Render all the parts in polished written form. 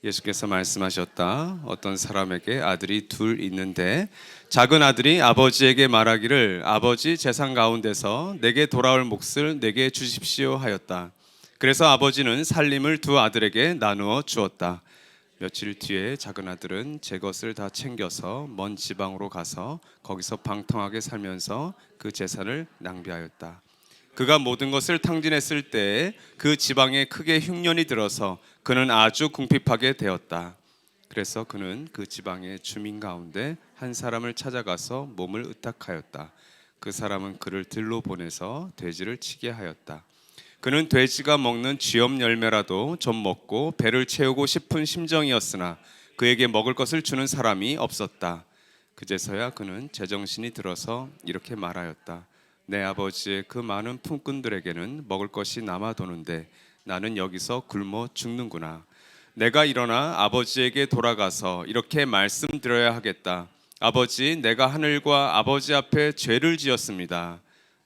예수께서 말씀하셨다. 어떤 사람에게 아들이 둘 있는데 작은 아들이 아버지에게 말하기를 아버지 재산 가운데서 내게 돌아올 몫을 내게 주십시오 하였다. 그래서 아버지는 살림을 두 아들에게 나누어 주었다. 며칠 뒤에 작은 아들은 제 것을 다 챙겨서 먼 지방으로 가서 거기서 방탕하게 살면서 그 재산을 낭비하였다. 그가 모든 것을 탕진했을 때에 그 지방에 크게 흉년이 들어서 그는 아주 궁핍하게 되었다. 그래서 그는 그 지방의 주민 가운데 한 사람을 찾아가서 몸을 의탁하였다. 그 사람은 그를 들로 보내서 돼지를 치게 하였다. 그는 돼지가 먹는 쥐염 열매라도 좀 먹고 배를 채우고 싶은 심정이었으나 그에게 먹을 것을 주는 사람이 없었다. 그제서야 그는 제정신이 들어서 이렇게 말하였다. 내 아버지의 그 많은 품꾼들에게는 먹을 것이 남아도는데 나는 여기서 굶어 죽는구나. 내가 일어나 아버지에게 돌아가서 이렇게 말씀드려야 하겠다. 아버지, 내가 하늘과 아버지 앞에 죄를 지었습니다.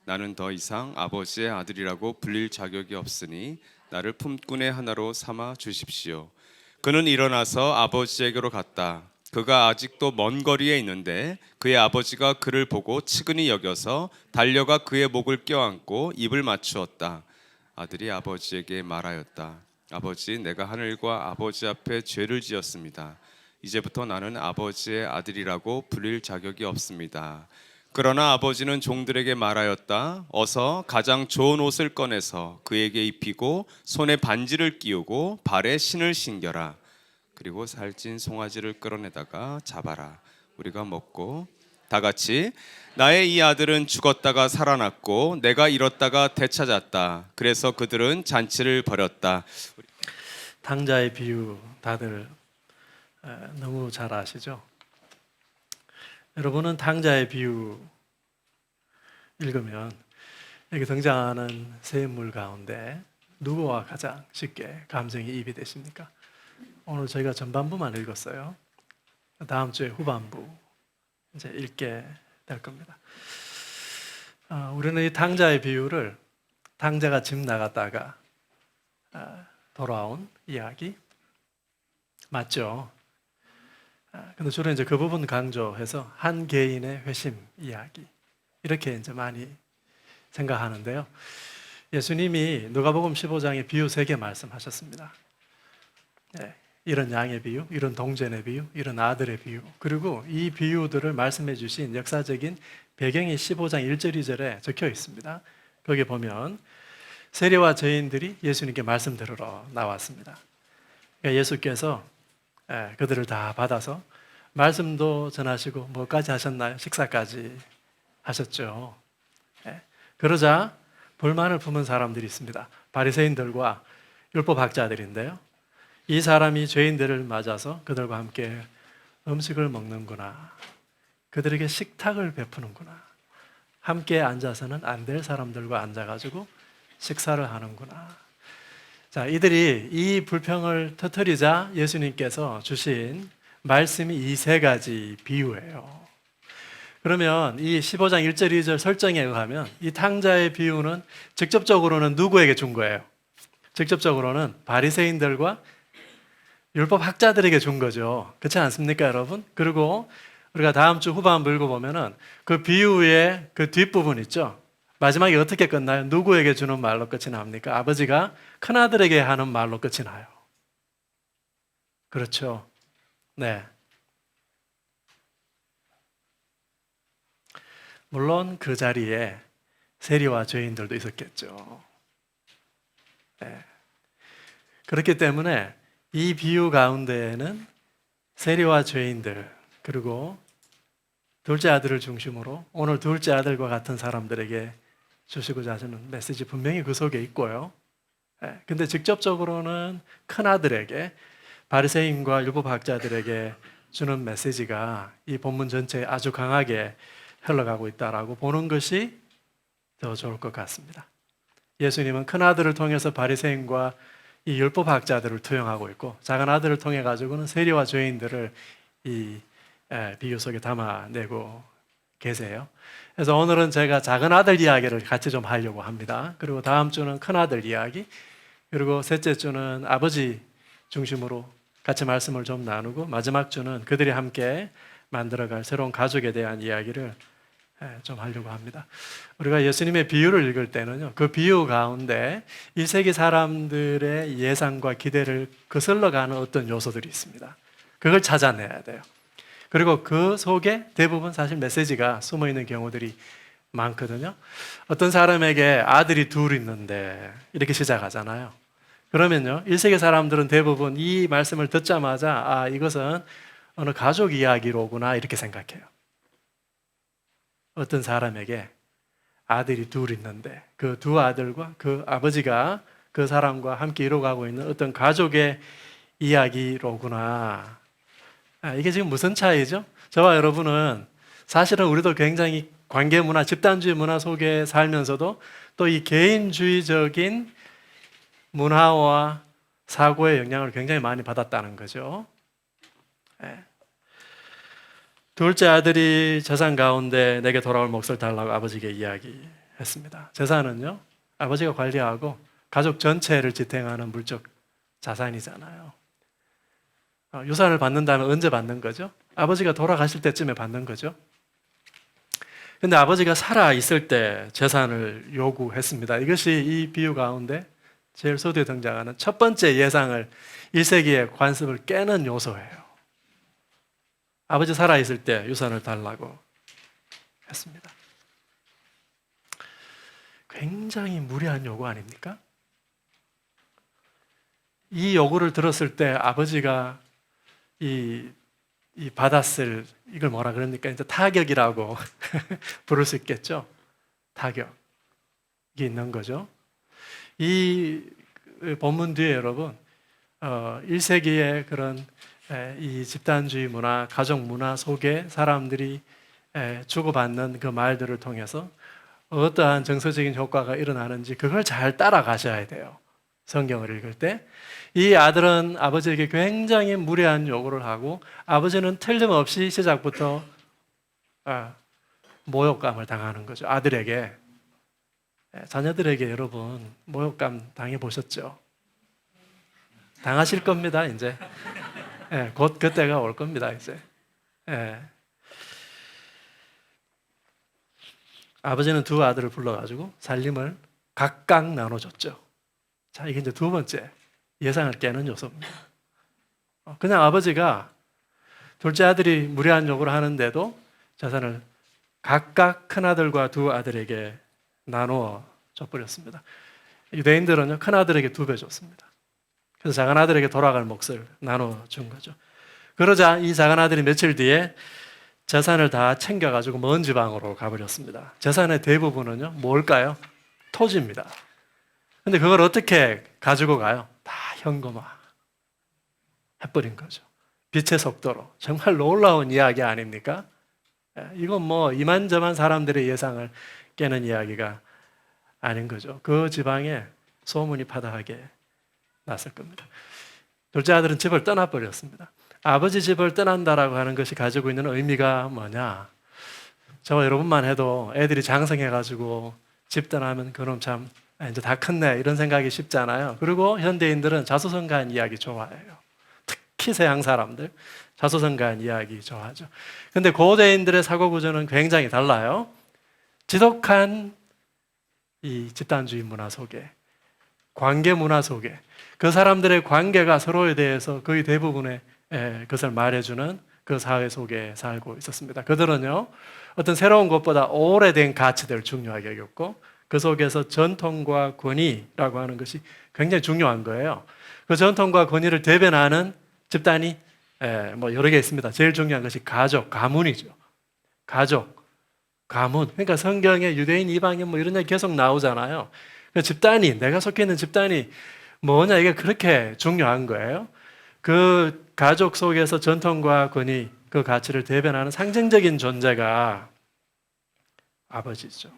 나는 더 이상 아버지의 아들이라고 불릴 자격이 없으니 나를 품꾼의 하나로 삼아 주십시오. 그는 일어나서 아버지에게로 갔다. 그가 아직도 먼 거리에 있는데 그의 아버지가 그를 보고 측은히 여겨서 달려가 그의 목을 껴안고 입을 맞추었다. 아들이 아버지에게 말하였다. 아버지, 내가 하늘과 아버지 앞에 죄를 지었습니다. 이제부터 나는 아버지의 아들이라고 불릴 자격이 없습니다. 그러나 아버지는 종들에게 말하였다. 어서 가장 좋은 옷을 꺼내서 그에게 입히고 손에 반지를 끼우고 발에 신을 신겨라. 그리고 살찐 송아지를 끌어내다가 잡아라. 우리가 먹고 다 같이 나의 이 아들은 죽었다가 살아났고 내가 잃었다가 되찾았다. 그래서 그들은 잔치를 벌였다. 탕자의 비유 다들 너무 잘 아시죠? 여러분은 탕자의 비유 읽으면 여기 등장하는 세 인물 가운데 누구와 가장 쉽게 감정이 입이 되십니까? 오늘 저희가 전반부만 읽었어요. 다음 주에 후반부 이제 읽게 될 겁니다. 우리는 이 탕자의 비유를 탕자가 집 나갔다가 돌아온 이야기 맞죠? 근데 주로 이제 그 부분 강조해서 한 개인의 회심 이야기 이렇게 이제 많이 생각하는데요. 예수님이 누가복음 15장에 비유 3개 말씀하셨습니다. 네, 이런 양의 비유, 이런 동전의 비유, 이런 아들의 비유. 그리고 이 비유들을 말씀해 주신 역사적인 배경이 15장 1절 2절에 적혀 있습니다. 거기 보면 세리와 죄인들이 예수님께 말씀 들으러 나왔습니다. 그러니까 예수께서 그들을 다 받아서 말씀도 전하시고 뭐까지 하셨나요? 식사까지 하셨죠. 그러자 불만을 품은 사람들이 있습니다. 바리새인들과 율법학자들인데요. 이 사람이 죄인들을 맞아서 그들과 함께 음식을 먹는구나. 그들에게 식탁을 베푸는구나. 함께 앉아서는 안 될 사람들과 앉아가지고 식사를 하는구나. 자, 이들이 이 불평을 터뜨리자 예수님께서 주신 말씀이 이 3가지 비유예요. 그러면 이 15장 1절 2절 설정에 의하면 이 탕자의 비유는 직접적으로는 누구에게 준 거예요? 직접적으로는 바리새인들과 율법 학자들에게 준 거죠. 그렇지 않습니까, 여러분? 그리고 우리가 다음 주 후반부 읽어보면은 그 비유의 그 뒷부분 있죠? 마지막에 어떻게 끝나요? 누구에게 주는 말로 끝이 납니까? 아버지가 큰아들에게 하는 말로 끝이 나요. 그렇죠? 네. 물론 그 자리에 세리와 죄인들도 있었겠죠. 네. 그렇기 때문에 이 비유 가운데에는 세리와 죄인들 그리고 둘째 아들을 중심으로 오늘 둘째 아들과 같은 사람들에게 주시고자 하시는 메시지 분명히 그 속에 있고요. 근데 직접적으로는 큰아들에게 바리새인과 율법학자들에게 주는 메시지가 이 본문 전체에 아주 강하게 흘러가고 있다라고 보는 것이 더 좋을 것 같습니다. 예수님은 큰아들을 통해서 바리새인과 이 율법학자들을 투영하고 있고 작은 아들을 통해 가지고는 세리와 죄인들을 이 비유 속에 담아내고 계세요. 그래서 오늘은 제가 작은 아들 이야기를 같이 좀 하려고 합니다. 그리고 다음 주는 큰아들 이야기, 그리고 셋째 주는 아버지 중심으로 같이 말씀을 좀 나누고 마지막 주는 그들이 함께 만들어갈 새로운 가족에 대한 이야기를 좀 하려고 합니다. 우리가 예수님의 비유를 읽을 때는요, 그 비유 가운데 1세기 사람들의 예상과 기대를 거슬러 가는 어떤 요소들이 있습니다. 그걸 찾아내야 돼요. 그리고 그 속에 대부분 사실 메시지가 숨어 있는 경우들이 많거든요. 어떤 사람에게 아들이 둘 있는데 이렇게 시작하잖아요. 그러면요, 1세기 사람들은 대부분 이 말씀을 듣자마자 아, 이것은 어느 가족 이야기로구나 이렇게 생각해요. 어떤 사람에게 아들이 둘 있는데 그 두 아들과 그 아버지가 그 사람과 함께 이루어가고 있는 어떤 가족의 이야기로구나. 이게 지금 무슨 차이죠? 저와 여러분은 사실은 우리도 굉장히 관계 문화, 집단주의 문화 속에 살면서도 또 이 개인주의적인 문화와 사고의 영향을 굉장히 많이 받았다는 거죠. 둘째 아들이 재산 가운데 내게 돌아올 몫을 달라고 아버지에게 이야기했습니다. 재산은요, 아버지가 관리하고 가족 전체를 지탱하는 물적 자산이잖아요. 유산을 받는다면 언제 받는 거죠? 아버지가 돌아가실 때쯤에 받는 거죠. 근데 아버지가 살아 있을 때 재산을 요구했습니다. 이것이 이 비유 가운데 제일 서두에 등장하는 첫 번째 예상을 1세기의 관습을 깨는 요소예요. 아버지 살아 있을 때 유산을 달라고 했습니다. 굉장히 무리한 요구 아닙니까? 이 요구를 들었을 때 아버지가 이 받았을 이걸 뭐라 그럽니까? 이제 타격이라고 부를 수 있겠죠. 타격이 있는 거죠. 이 본문 뒤에 여러분 1세기의 그런 이 집단주의 문화, 가족 문화 속에 사람들이 주고받는 그 말들을 통해서 어떠한 정서적인 효과가 일어나는지 그걸 잘 따라가셔야 돼요. 성경을 읽을 때. 이 아들은 아버지에게 굉장히 무례한 요구를 하고 아버지는 틀림없이 시작부터 모욕감을 당하는 거죠. 아들에게. 자녀들에게 여러분 모욕감 당해보셨죠? 당하실 겁니다, 이제. 곧 그때가 올 겁니다, 이제. 아버지는 두 아들을 불러가지고 살림을 각각 나눠줬죠. 자, 이게 이제 두 번째 예상을 깨는 요소입니다. 그냥 아버지가 둘째 아들이 무례한 요구를 하는데도 재산을 각각 큰 아들과 두 아들에게 나누어 줘버렸습니다. 유대인들은요, 큰 아들에게 2배 줬습니다. 그래서 작은 아들에게 돌아갈 몫을 나눠 준 거죠. 그러자 이 작은 아들이 며칠 뒤에 재산을 다 챙겨가지고 먼 지방으로 가버렸습니다. 재산의 대부분은요, 뭘까요? 토지입니다. 근데 그걸 어떻게 가지고 가요? 다 현금화 해버린 거죠. 빛의 속도로. 정말 놀라운 이야기 아닙니까? 이건 뭐 이만저만 사람들의 예상을 깨는 이야기가 아닌 거죠. 그 지방에 소문이 파다하게 났을 겁니다. 둘째 아들은 집을 떠나버렸습니다. 아버지 집을 떠난다라고 하는 것이 가지고 있는 의미가 뭐냐? 저와 여러분만 해도 애들이 장성해가지고 집 떠나면 그럼 참 이제 다 컸네 이런 생각이 쉽잖아요. 그리고 현대인들은 자수성가한 이야기 좋아해요. 특히 서양 사람들 자수성가한 이야기 좋아하죠. 근데 고대인들의 사고 구조는 굉장히 달라요. 지독한 이 집단주의 문화 속에, 관계 문화 속에 그 사람들의 관계가 서로에 대해서 거의 대부분의 그것을 말해주는 그 사회 속에 살고 있었습니다. 그들은요, 어떤 새로운 것보다 오래된 가치들을 중요하게 여겼고 그 속에서 전통과 권위라고 하는 것이 굉장히 중요한 거예요. 그 전통과 권위를 대변하는 집단이 뭐 여러 개 있습니다. 제일 중요한 것이 가족, 가문이죠. 가족, 가문. 그러니까 성경에 유대인, 이방인 뭐 이런 얘기 계속 나오잖아요. 그 집단이, 내가 속해 있는 집단이 뭐냐, 이게 그렇게 중요한 거예요. 그 가족 속에서 전통과 권위, 그 가치를 대변하는 상징적인 존재가 아버지죠.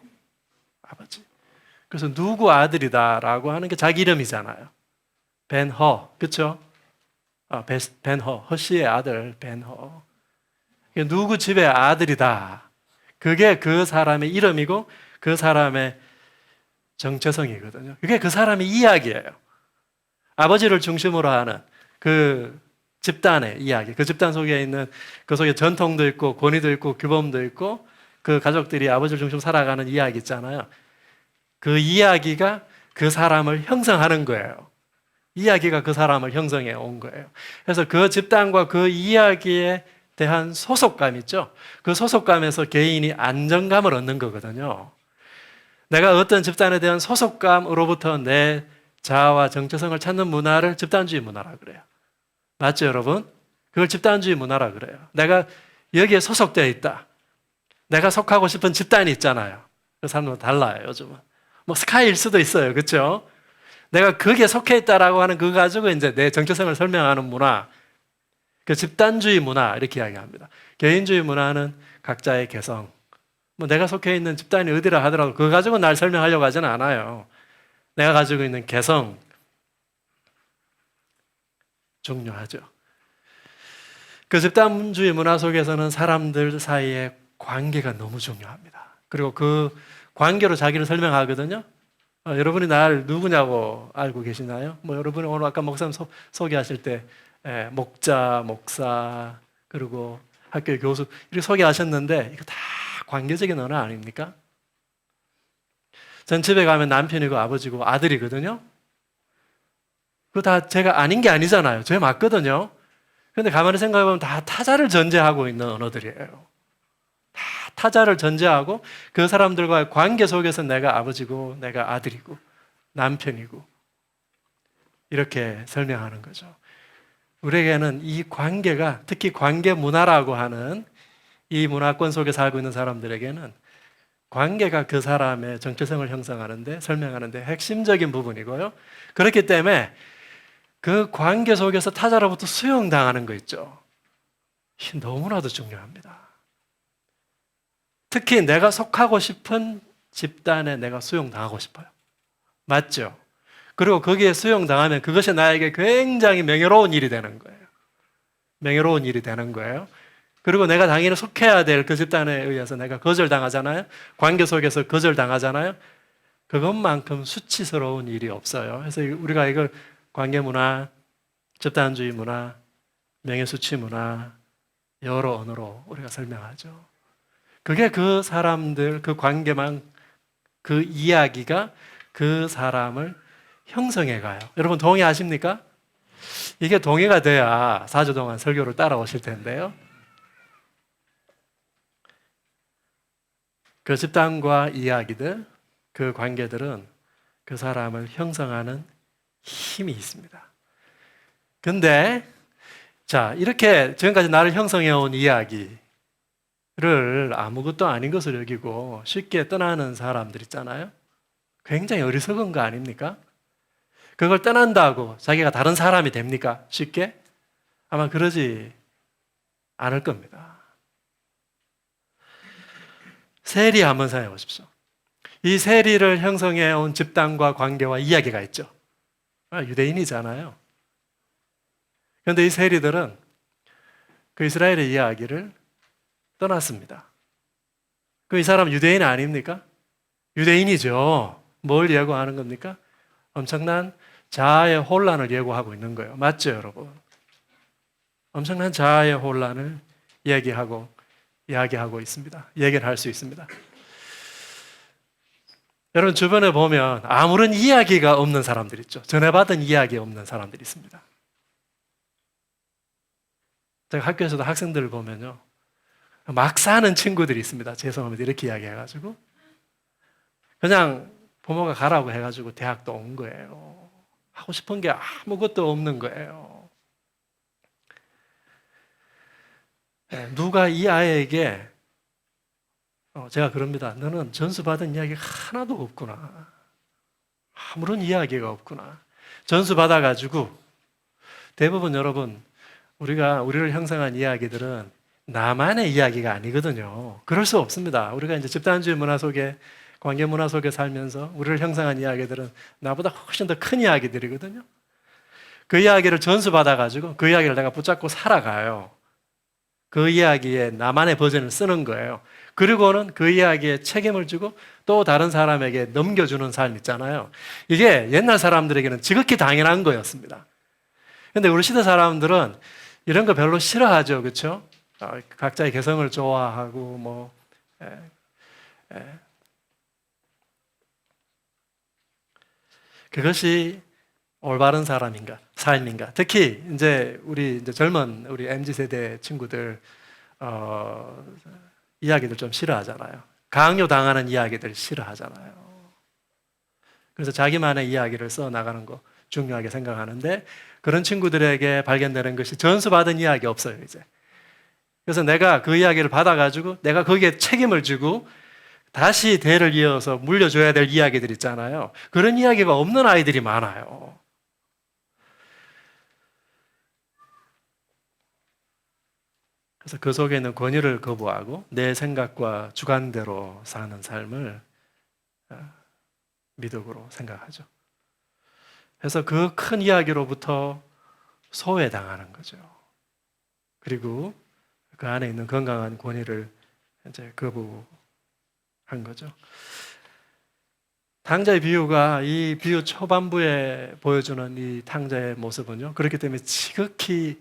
아버지. 그래서 누구 아들이다라고 하는 게 자기 이름이잖아요. 벤허, 그렇죠? 벤허, 허씨의 아들 벤허. 누구 집의 아들이다. 그게 그 사람의 이름이고 그 사람의 정체성이거든요. 그게 그 사람의 이야기예요. 아버지를 중심으로 하는 그 집단의 이야기, 그 집단 속에 있는 그 속에 전통도 있고 권위도 있고 규범도 있고 그 가족들이 아버지를 중심으로 살아가는 이야기 있잖아요. 그 이야기가 그 사람을 형성하는 거예요. 이야기가 그 사람을 형성해 온 거예요. 그래서 그 집단과 그 이야기에 대한 소속감 있죠. 그 소속감에서 개인이 안정감을 얻는 거거든요. 내가 어떤 집단에 대한 소속감으로부터 내 자아와 정체성을 찾는 문화를 집단주의 문화라 그래요. 맞죠, 여러분? 그걸 집단주의 문화라 그래요. 내가 여기에 소속되어 있다. 내가 속하고 싶은 집단이 있잖아요. 그 사람들은 달라요, 요즘은. 뭐 스카이일 수도 있어요. 그렇죠? 내가 거기에 속해 있다라고 하는 그거 가지고 이제 내 정체성을 설명하는 문화, 그 집단주의 문화 이렇게 이야기합니다. 개인주의 문화는 각자의 개성, 뭐 내가 속해 있는 집단이 어디라 하더라도 그거 가지고 날 설명하려고 하지는 않아요. 내가 가지고 있는 개성 중요하죠. 그 집단주의 문화 속에서는 사람들 사이의 관계가 너무 중요합니다. 그리고 그 관계로 자기를 설명하거든요. 여러분이 날 누구냐고 알고 계시나요? 뭐 여러분이 오늘 아까 목사님 소개하실 때 목자, 목사, 그리고 학교 교수 이렇게 소개하셨는데 이거 다 관계적인 언어 아닙니까? 전 집에 가면 남편이고 아버지고 아들이거든요. 그거 다 제가 아닌 게 아니잖아요. 제 맞거든요. 그런데 가만히 생각해보면 다 타자를 전제하고 있는 언어들이에요. 다 타자를 전제하고 그 사람들과의 관계 속에서 내가 아버지고 내가 아들이고 남편이고 이렇게 설명하는 거죠. 우리에게는 이 관계가 특히 관계 문화라고 하는 이 문화권 속에 살고 있는 사람들에게는 관계가 그 사람의 정체성을 형성하는데 설명하는데 핵심적인 부분이고요. 그렇기 때문에 그 관계 속에서 타자로부터 수용당하는 거 있죠. 너무나도 중요합니다. 특히 내가 속하고 싶은 집단에 내가 수용당하고 싶어요. 맞죠? 그리고 거기에 수용당하면 그것이 나에게 굉장히 명예로운 일이 되는 거예요. 명예로운 일이 되는 거예요. 그리고 내가 당연히 속해야 될 그 집단에 의해서 내가 거절당하잖아요. 관계 속에서 거절당하잖아요. 그것만큼 수치스러운 일이 없어요. 그래서 우리가 이걸 관계 문화, 집단주의 문화, 명예수치 문화 여러 언어로 우리가 설명하죠. 그게 그 사람들, 그 관계만, 그 이야기가 그 사람을 형성해 가요. 여러분 동의하십니까? 이게 동의가 돼야 4주 동안 설교를 따라오실 텐데요. 그 집단과 이야기들, 그 관계들은 그 사람을 형성하는 힘이 있습니다. 근데 자, 이렇게 지금까지 나를 형성해 온 이야기를 아무것도 아닌 것을 여기고 쉽게 떠나는 사람들 있잖아요. 굉장히 어리석은 거 아닙니까? 그걸 떠난다고 자기가 다른 사람이 됩니까? 쉽게? 아마 그러지 않을 겁니다. 세리 한번 생각해 보십시오. 이 세리를 형성해 온 집단과 관계와 이야기가 있죠. 유대인이잖아요. 그런데 이 세리들은 그 이스라엘의 이야기를 떠났습니다. 그 이 사람 유대인 아닙니까? 유대인이죠. 뭘 예고하는 겁니까? 엄청난 자아의 혼란을 예고하고 있는 거예요. 맞죠, 여러분? 엄청난 자아의 혼란을 이야기하고 있습니다. 얘기를 할 수 있습니다. 여러분 주변에 보면 아무런 이야기가 없는 사람들 있죠. 전해받은 이야기 없는 사람들이 있습니다. 제가 학교에서도 학생들을 보면요. 막 사는 친구들이 있습니다. 죄송합니다. 이렇게 이야기해가지고. 그냥 부모가 가라고 해가지고 대학도 온 거예요. 하고 싶은 게 아무것도 없는 거예요. 누가 이 아이에게 제가 그럽니다. 너는 전수받은 이야기가 하나도 없구나. 아무런 이야기가 없구나. 전수받아가지고 대부분 여러분 우리를 형성한 이야기들은 나만의 이야기가 아니거든요. 그럴 수 없습니다. 우리가 이제 집단주의 문화 속에 관계 문화 속에 살면서 우리를 형성한 이야기들은 나보다 훨씬 더 큰 이야기들이거든요. 그 이야기를 전수받아가지고 그 이야기를 내가 붙잡고 살아가요. 그 이야기에 나만의 버전을 쓰는 거예요. 그리고는 그 이야기에 책임을 주고 또 다른 사람에게 넘겨주는 삶 있잖아요. 이게 옛날 사람들에게는 지극히 당연한 거였습니다. 그런데 우리 시대 사람들은 이런 거 별로 싫어하죠, 그렇죠? 각자의 개성을 좋아하고 뭐 그것이 올바른 삶인가? 특히 이제 우리 젊은 우리 MZ 세대 친구들 이야기들 좀 싫어하잖아요. 강요 당하는 이야기들 싫어하잖아요. 그래서 자기만의 이야기를 써 나가는 거 중요하게 생각하는데 그런 친구들에게 발견되는 것이 전수받은 이야기 없어요, 이제. 그래서 내가 그 이야기를 받아가지고 내가 거기에 책임을 지고 다시 대를 이어서 물려줘야 될 이야기들 있잖아요. 그런 이야기가 없는 아이들이 많아요. 그래서 그 속에 있는 권위를 거부하고 내 생각과 주관대로 사는 삶을 미덕으로 생각하죠. 그래서 그 큰 이야기로부터 소외당하는 거죠. 그리고 그 안에 있는 건강한 권위를 이제 거부한 거죠. 탕자의 비유가 이 비유 초반부에 보여주는 이 탕자의 모습은요, 그렇기 때문에 지극히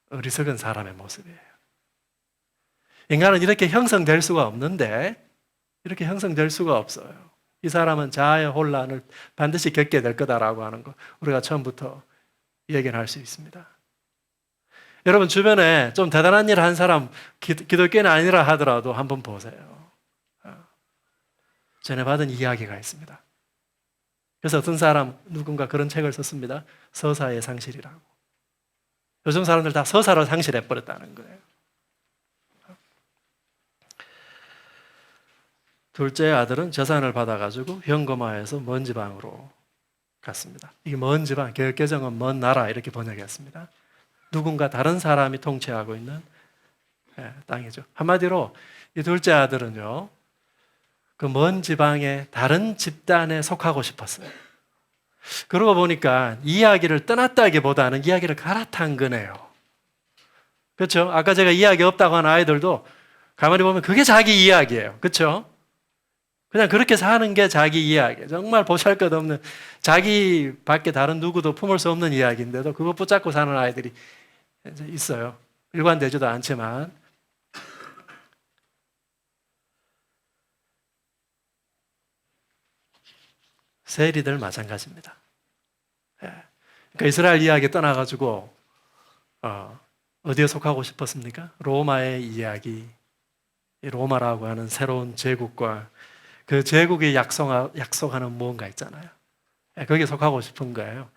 어리석은 사람의 모습이에요. 인간은 이렇게 형성될 수가 없는데, 이렇게 형성될 수가 없어요. 이 사람은 자아의 혼란을 반드시 겪게 될 거다라고 하는 거 우리가 처음부터 예견할 수 있습니다. 여러분 주변에 좀 대단한 일을 한 사람 기독교인은 아니라 하더라도 한번 보세요. 전에 받은 이야기가 있습니다. 그래서 어떤 사람 누군가 그런 책을 썼습니다. 서사의 상실이라고. 요즘 사람들 다 서사를 상실해 버렸다는 거예요. 둘째 아들은 재산을 받아가지고 현금화해서 먼 지방으로 갔습니다. 이게 먼 지방, 개혁개정은 먼 나라 이렇게 번역했습니다. 누군가 다른 사람이 통치하고 있는 땅이죠. 한마디로 이 둘째 아들은요, 그 먼 지방의 다른 집단에 속하고 싶었어요. 그러고 보니까 이야기를 떠났다기보다는 이야기를 갈아탄 거네요. 그렇죠? 아까 제가 이야기 없다고 한 아이들도 가만히 보면 그게 자기 이야기예요. 그렇죠? 그냥 그렇게 사는 게 자기 이야기예요. 정말 보잘것없는 자기 밖에 다른 누구도 품을 수 없는 이야기인데도 그거 붙잡고 사는 아이들이 이제 있어요. 일관되지도 않지만. 세리들 마찬가지입니다. 그러니까 이스라엘 이야기 떠나가지고 어디에 속하고 싶었습니까? 로마의 이야기, 로마라고 하는 새로운 제국과 그 제국이 약속하는 무언가 있잖아요. 거기에 속하고 싶은 거예요.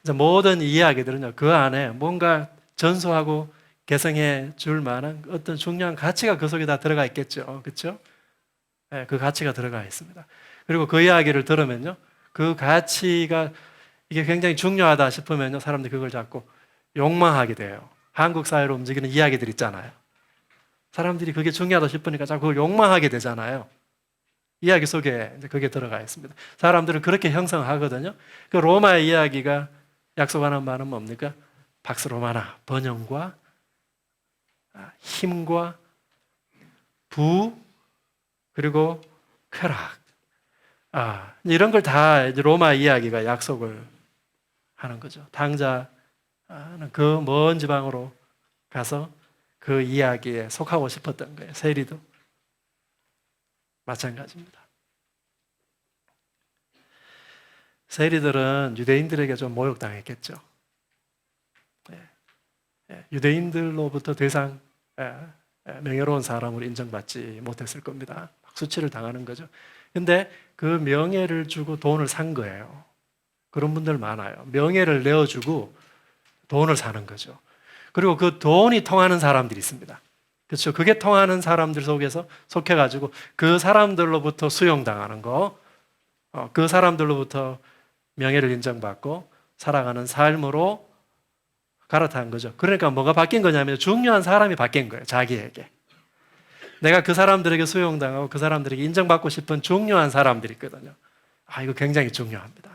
그래서 모든 이야기들은요, 그 안에 뭔가 전수하고 개성해 줄 만한 어떤 중요한 가치가 그 속에 다 들어가 있겠죠. 그렇죠? 그 가치가 들어가 있습니다. 그리고 그 이야기를 들으면요, 그 가치가 이게 굉장히 중요하다 싶으면요, 사람들이 그걸 자꾸 욕망하게 돼요. 한국 사회로 움직이는 이야기들 있잖아요. 사람들이 그게 중요하다 싶으니까 자꾸 그걸 욕망하게 되잖아요. 이야기 속에 이제 그게 들어가 있습니다. 사람들은 그렇게 형성하거든요. 그 로마의 이야기가 약속하는 말은 뭡니까? 박스 로마나 번영과 힘과 부 그리고 쾌락. 이런 걸 다 로마 이야기가 약속을 하는 거죠. 당자는 그 먼 지방으로 가서 그 이야기에 속하고 싶었던 거예요. 세리도 마찬가지입니다. 세리들은 유대인들에게 좀 모욕당했겠죠. 유대인들로부터 더 이상 명예로운 사람으로 인정받지 못했을 겁니다. 수치를 당하는 거죠. 근데 그 명예를 주고 돈을 산 거예요. 그런 분들 많아요. 명예를 내어주고 돈을 사는 거죠. 그리고 그 돈이 통하는 사람들이 있습니다. 그렇죠. 그게 통하는 사람들 속에서 속해가지고 그 사람들로부터 수용당하는 거, 그 사람들로부터 명예를 인정받고 살아가는 삶으로 갈아탄 거죠. 그러니까 뭐가 바뀐 거냐면 중요한 사람이 바뀐 거예요. 자기에게. 내가 그 사람들에게 수용당하고 그 사람들에게 인정받고 싶은 중요한 사람들이 있거든요. 이거 굉장히 중요합니다.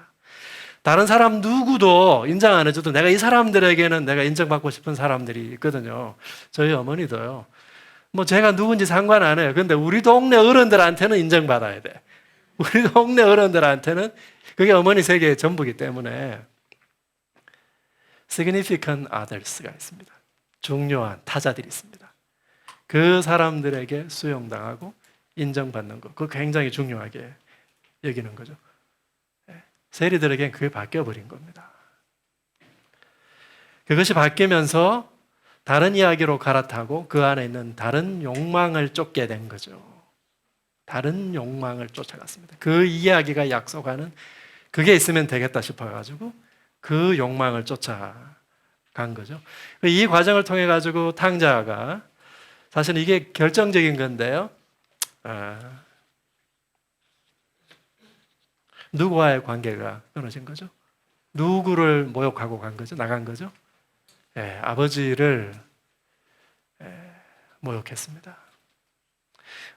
다른 사람 누구도 인정 안 해줘도 내가 이 사람들에게는 내가 인정받고 싶은 사람들이 있거든요. 저희 어머니도요. 뭐 제가 누군지 상관 안 해요. 근데 우리 동네 어른들한테는 인정받아야 돼. 우리 동네 어른들한테는 그게 어머니 세계의 전부이기 때문에 significant others가 있습니다. 중요한 타자들이 있습니다. 그 사람들에게 수용당하고 인정받는 것, 그거 굉장히 중요하게 여기는 거죠. 세리들에겐 그게 바뀌어버린 겁니다. 그것이 바뀌면서 다른 이야기로 갈아타고 그 안에 있는 다른 욕망을 쫓게 된 거죠. 다른 욕망을 쫓아갔습니다. 그 이야기가 약속하는 그게 있으면 되겠다 싶어가지고 그 욕망을 쫓아간 거죠. 이 과정을 통해 가지고 탕자가 사실 이게 결정적인 건데요. 누구와의 관계가 끊어진 거죠? 누구를 모욕하고 간 거죠? 나간 거죠? 아버지를 모욕했습니다.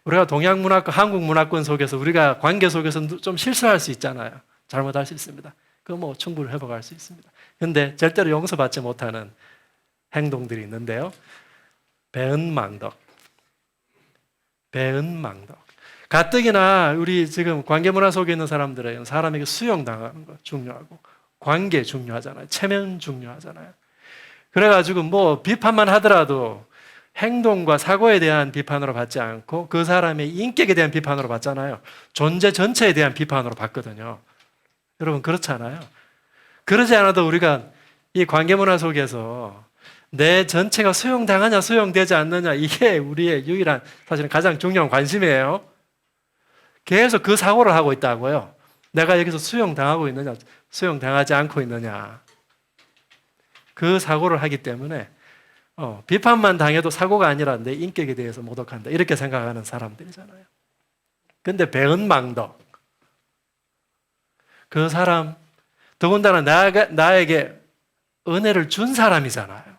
우리가 동양 문화권, 한국 문화권 속에서 우리가 관계 속에서 좀 실수할 수 있잖아요. 잘못할 수 있습니다. 그거 뭐 충분히 회복할 수 있습니다. 그런데 절대로 용서받지 못하는 행동들이 있는데요. 배은망덕. 가뜩이나 우리 지금 관계 문화 속에 있는 사람들은 사람에게 수용당하는 거 중요하고 관계 중요하잖아요. 체면 중요하잖아요. 그래가지고 뭐 비판만 하더라도 행동과 사고에 대한 비판으로 받지 않고 그 사람의 인격에 대한 비판으로 받잖아요. 존재 전체에 대한 비판으로 받거든요. 여러분 그렇잖아요. 그러지 않아도 우리가 이 관계 문화 속에서 내 전체가 수용당하냐 수용되지 않느냐 이게 우리의 유일한 사실은 가장 중요한 관심이에요. 계속 그 사고를 하고 있다고요. 내가 여기서 수용당하고 있느냐 수용당하지 않고 있느냐 그 사고를 하기 때문에 비판만 당해도 사고가 아니라 내 인격에 대해서 모독한다 이렇게 생각하는 사람들이잖아요. 근데 배은망덕 그 사람 더군다나 나에게 은혜를 준 사람이잖아요.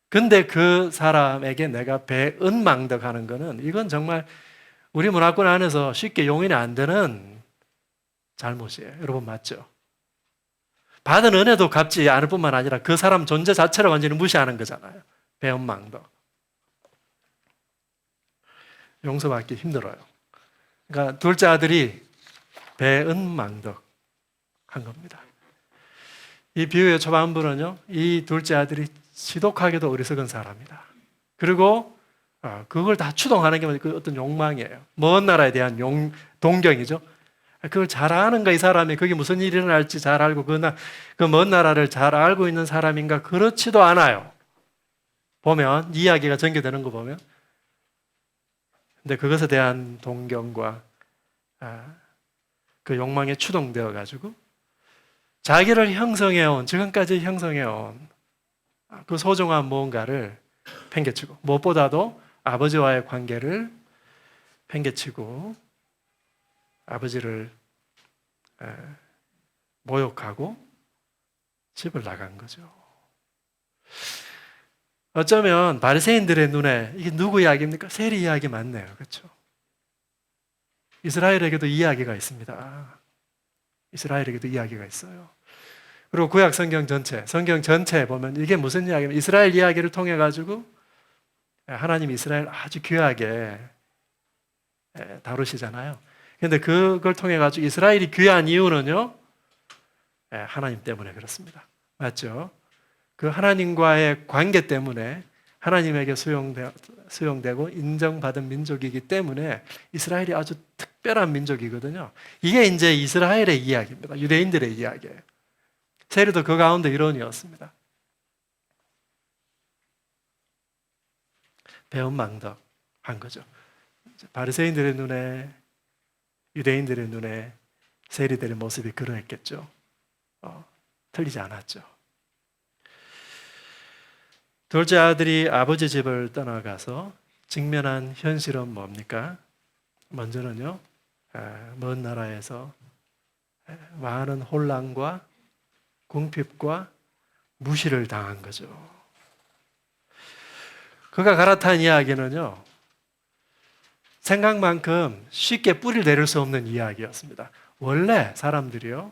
근데 그 사람에게 내가 배은망덕하는 거는 이건 정말 우리 문화권 안에서 쉽게 용인이 안 되는 잘못이에요. 여러분 맞죠? 받은 은혜도 갚지 않을 뿐만 아니라 그 사람 존재 자체를 완전히 무시하는 거잖아요. 배은망덕. 용서받기 힘들어요. 그러니까 둘째 아들이 배은망덕 한 겁니다. 이 비유의 초반부는요, 이 둘째 아들이 지독하게도 어리석은 사람이다. 그리고 그걸 다 추동하는 게 그 어떤 욕망이에요. 먼 나라에 대한 동경이죠. 그걸 잘 아는가 이 사람이 그게 무슨 일이 일어날지 잘 알고 그 먼 나라를 잘 알고 있는 사람인가 그렇지도 않아요. 보면 이야기가 전개되는 거 보면 근데 그것에 대한 동경과 그 욕망에 추동되어 가지고 자기를 형성해온 지금까지 형성해온 그 소중한 무언가를 팽개치고 무엇보다도 아버지와의 관계를 팽개치고 아버지를 모욕하고 집을 나간 거죠. 어쩌면 바리새인들의 눈에 이게 누구 이야기입니까? 세리 이야기 맞네요. 그렇죠? 이스라엘에게도 이야기가 있습니다. 이스라엘에게도 이야기가 있어요. 그리고 구약 성경 전체에 보면 이게 무슨 이야기냐면 이스라엘 이야기를 통해 가지고 하나님이 이스라엘 아주 귀하게 다루시잖아요. 그런데 그걸 통해 가지고 이스라엘이 귀한 이유는요, 하나님 때문에 그렇습니다. 맞죠? 그 하나님과의 관계 때문에 하나님에게 수용되고 인정받은 민족이기 때문에 이스라엘이 아주 특별한 민족이거든요. 이게 이제 이스라엘의 이야기입니다. 유대인들의 이야기예요. 세리도 그 가운데 일원이었습니다. 배은망덕 한 거죠. 바리새인들의 눈에 유대인들의 눈에 세리들의 모습이 그러했겠죠. 틀리지 않았죠. 둘째 아들이 아버지 집을 떠나가서 직면한 현실은 뭡니까? 먼저는요, 먼 나라에서 많은 혼란과 궁핍과 무시를 당한 거죠. 그가 갈아탄 이야기는요, 생각만큼 쉽게 뿌리를 내릴 수 없는 이야기였습니다. 원래 사람들이요,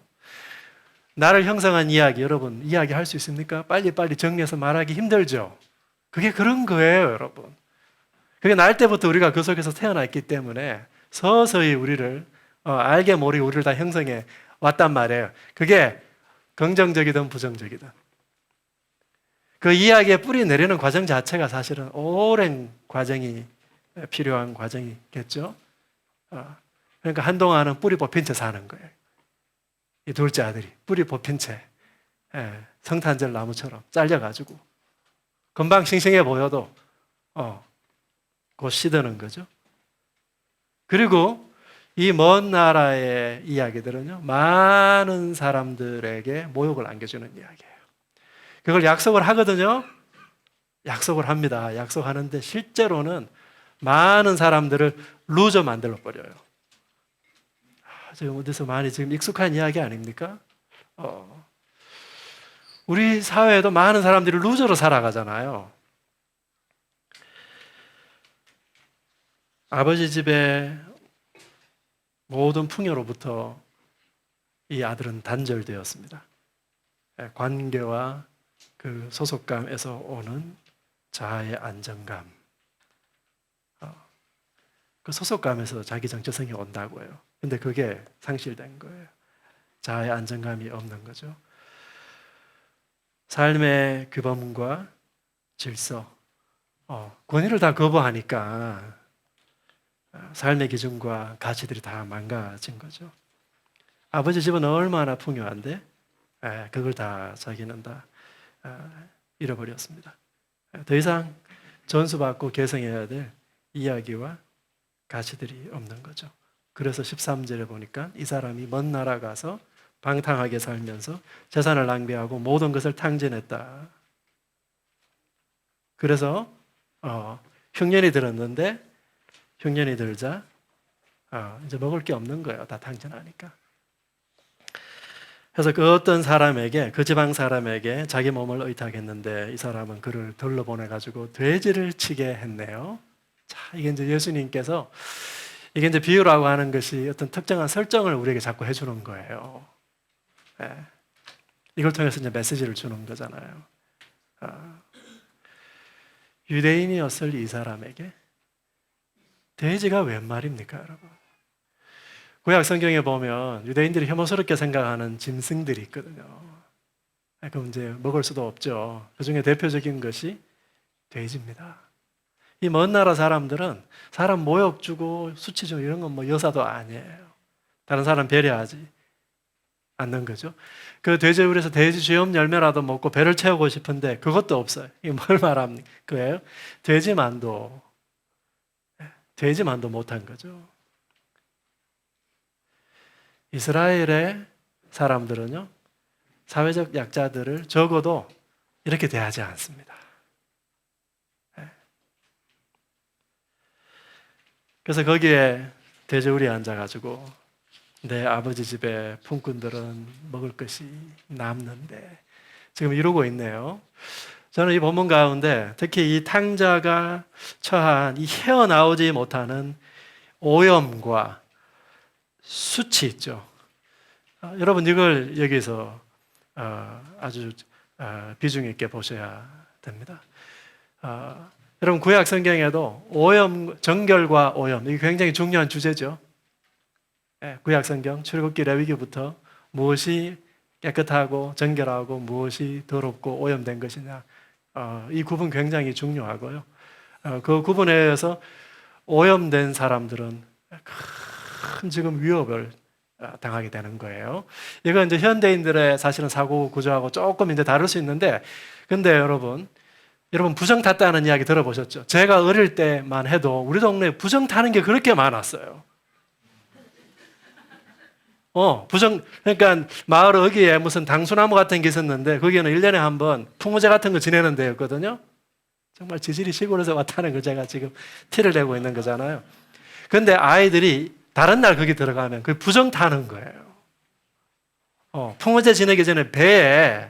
나를 형성한 이야기, 여러분 이야기할 수 있습니까? 빨리빨리 정리해서 말하기 힘들죠. 그게 그런 거예요, 여러분. 그게 날 때부터 우리가 그 속에서 태어났기 때문에 서서히 우리를 알게 모르게 우리를 다 형성해 왔단 말이에요. 그게 긍정적이든 부정적이든. 그 이야기에 뿌리 내리는 과정 자체가 사실은 오랜 과정이 필요한 과정이겠죠. 그러니까 한동안은 뿌리 뽑힌 채 사는 거예요. 이 둘째 아들이 뿌리 뽑힌 채 성탄절 나무처럼 잘려가지고 금방 싱싱해 보여도 곧 시드는 거죠. 그리고 이 먼 나라의 이야기들은요, 많은 사람들에게 모욕을 안겨주는 이야기예요. 그걸 약속을 하거든요. 약속을 합니다. 약속하는데 실제로는 많은 사람들을 루저 만들어 버려요. 지금 어디서 많이 지금 익숙한 이야기 아닙니까? 우리 사회에도 많은 사람들이 루저로 살아가잖아요. 아버지 집에 모든 풍요로부터 이 아들은 단절되었습니다. 관계와 그 소속감에서 오는 자아의 안정감. 그 소속감에서 자기 정체성이 온다고요. 근데 그게 상실된 거예요. 자아의 안정감이 없는 거죠. 삶의 규범과 질서, 권위를 다 거부하니까 삶의 기준과 가치들이 다 망가진 거죠. 아버지 집은 얼마나 풍요한데 그걸 다 자기는 다 잃어버렸습니다. 더 이상 전수받고 계승해야 될 이야기와 가치들이 없는 거죠. 그래서 13절에 보니까 이 사람이 먼 나라 가서 방탕하게 살면서 재산을 낭비하고 모든 것을 탕진했다. 그래서 흉년이 들었는데 흉년이 들자 이제 먹을 게 없는 거예요. 다 탕진하니까. 그래서 그 어떤 사람에게, 그 지방 사람에게 자기 몸을 의탁했는데 이 사람은 그를 들러 보내가지고 돼지를 치게 했네요. 자, 이게 이제 예수님께서 이게 이제 비유라고 하는 것이 어떤 특정한 설정을 우리에게 자꾸 해주는 거예요. 이걸 통해서 이제 메시지를 주는 거잖아요. 유대인이었을 이 사람에게 돼지가 웬 말입니까, 여러분? 구약 성경에 보면 유대인들이 혐오스럽게 생각하는 짐승들이 있거든요. 그럼 이제 먹을 수도 없죠. 그 중에 대표적인 것이 돼지입니다. 이 먼 나라 사람들은 사람 모욕 주고 수치 주고 이런 건 뭐 여사도 아니에요. 다른 사람 배려하지 않는 거죠. 그 돼지우리에서 돼지 쥐염 열매라도 먹고 배를 채우고 싶은데 그것도 없어요. 이게 뭘 말하는 거예요? 돼지만도 못한 거죠. 이스라엘의 사람들은요, 사회적 약자들을 적어도 이렇게 대하지 않습니다. 그래서 거기에 돼지우리에 앉아가지고 내 아버지 집에 품꾼들은 먹을 것이 남는데 지금 이러고 있네요. 저는 이 본문 가운데 특히 이 탕자가 처한 이 헤어나오지 못하는 오염과 수치 있죠. 여러분 이걸 여기서 아주 비중 있게 보셔야 됩니다. 여러분 구약 성경에도 오염, 정결과 오염 이게 굉장히 중요한 주제죠. 구약 성경 출애굽기 레위기부터 무엇이 깨끗하고 정결하고 무엇이 더럽고 오염된 것이냐 이 구분 굉장히 중요하고요. 그 구분에 의해서 오염된 사람들은 큰 지금 위협을 당하게 되는 거예요. 이건 이제 현대인들의 사실은 사고 구조하고 조금 이제 다를 수 있는데, 근데 여러분 부정 탔다는 이야기 들어보셨죠? 제가 어릴 때만 해도 우리 동네에 부정 타는 게 그렇게 많았어요. 그러니까 마을 어귀에 무슨 당수나무 같은 게 있었는데 거기에는 1년에 한 번 풍우제 같은 거 지내는 데였거든요. 정말 지질이 시골에서 왔다는 걸 제가 지금 티를 내고 있는 거잖아요. 근데 아이들이 다른 날 거기 들어가면 그 부정 타는 거예요. 풍우제 지내기 전에 배에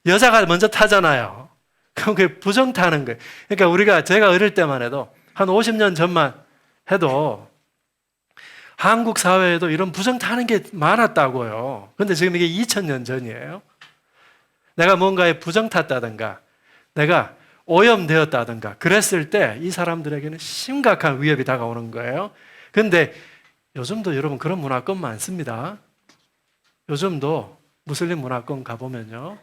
여자가 먼저 타잖아요. 그럼 그게 부정 타는 거예요. 그러니까 제가 어릴 때만 해도 한 50년 전만 해도 한국 사회에도 이런 부정 타는 게 많았다고요. 근데 지금 이게 2000년 전이에요. 내가 뭔가에 부정 탔다든가 내가 오염되었다든가 그랬을 때 이 사람들에게는 심각한 위협이 다가오는 거예요. 근데 요즘도 여러분 그런 문화권 많습니다. 요즘도 무슬림 문화권 가보면요.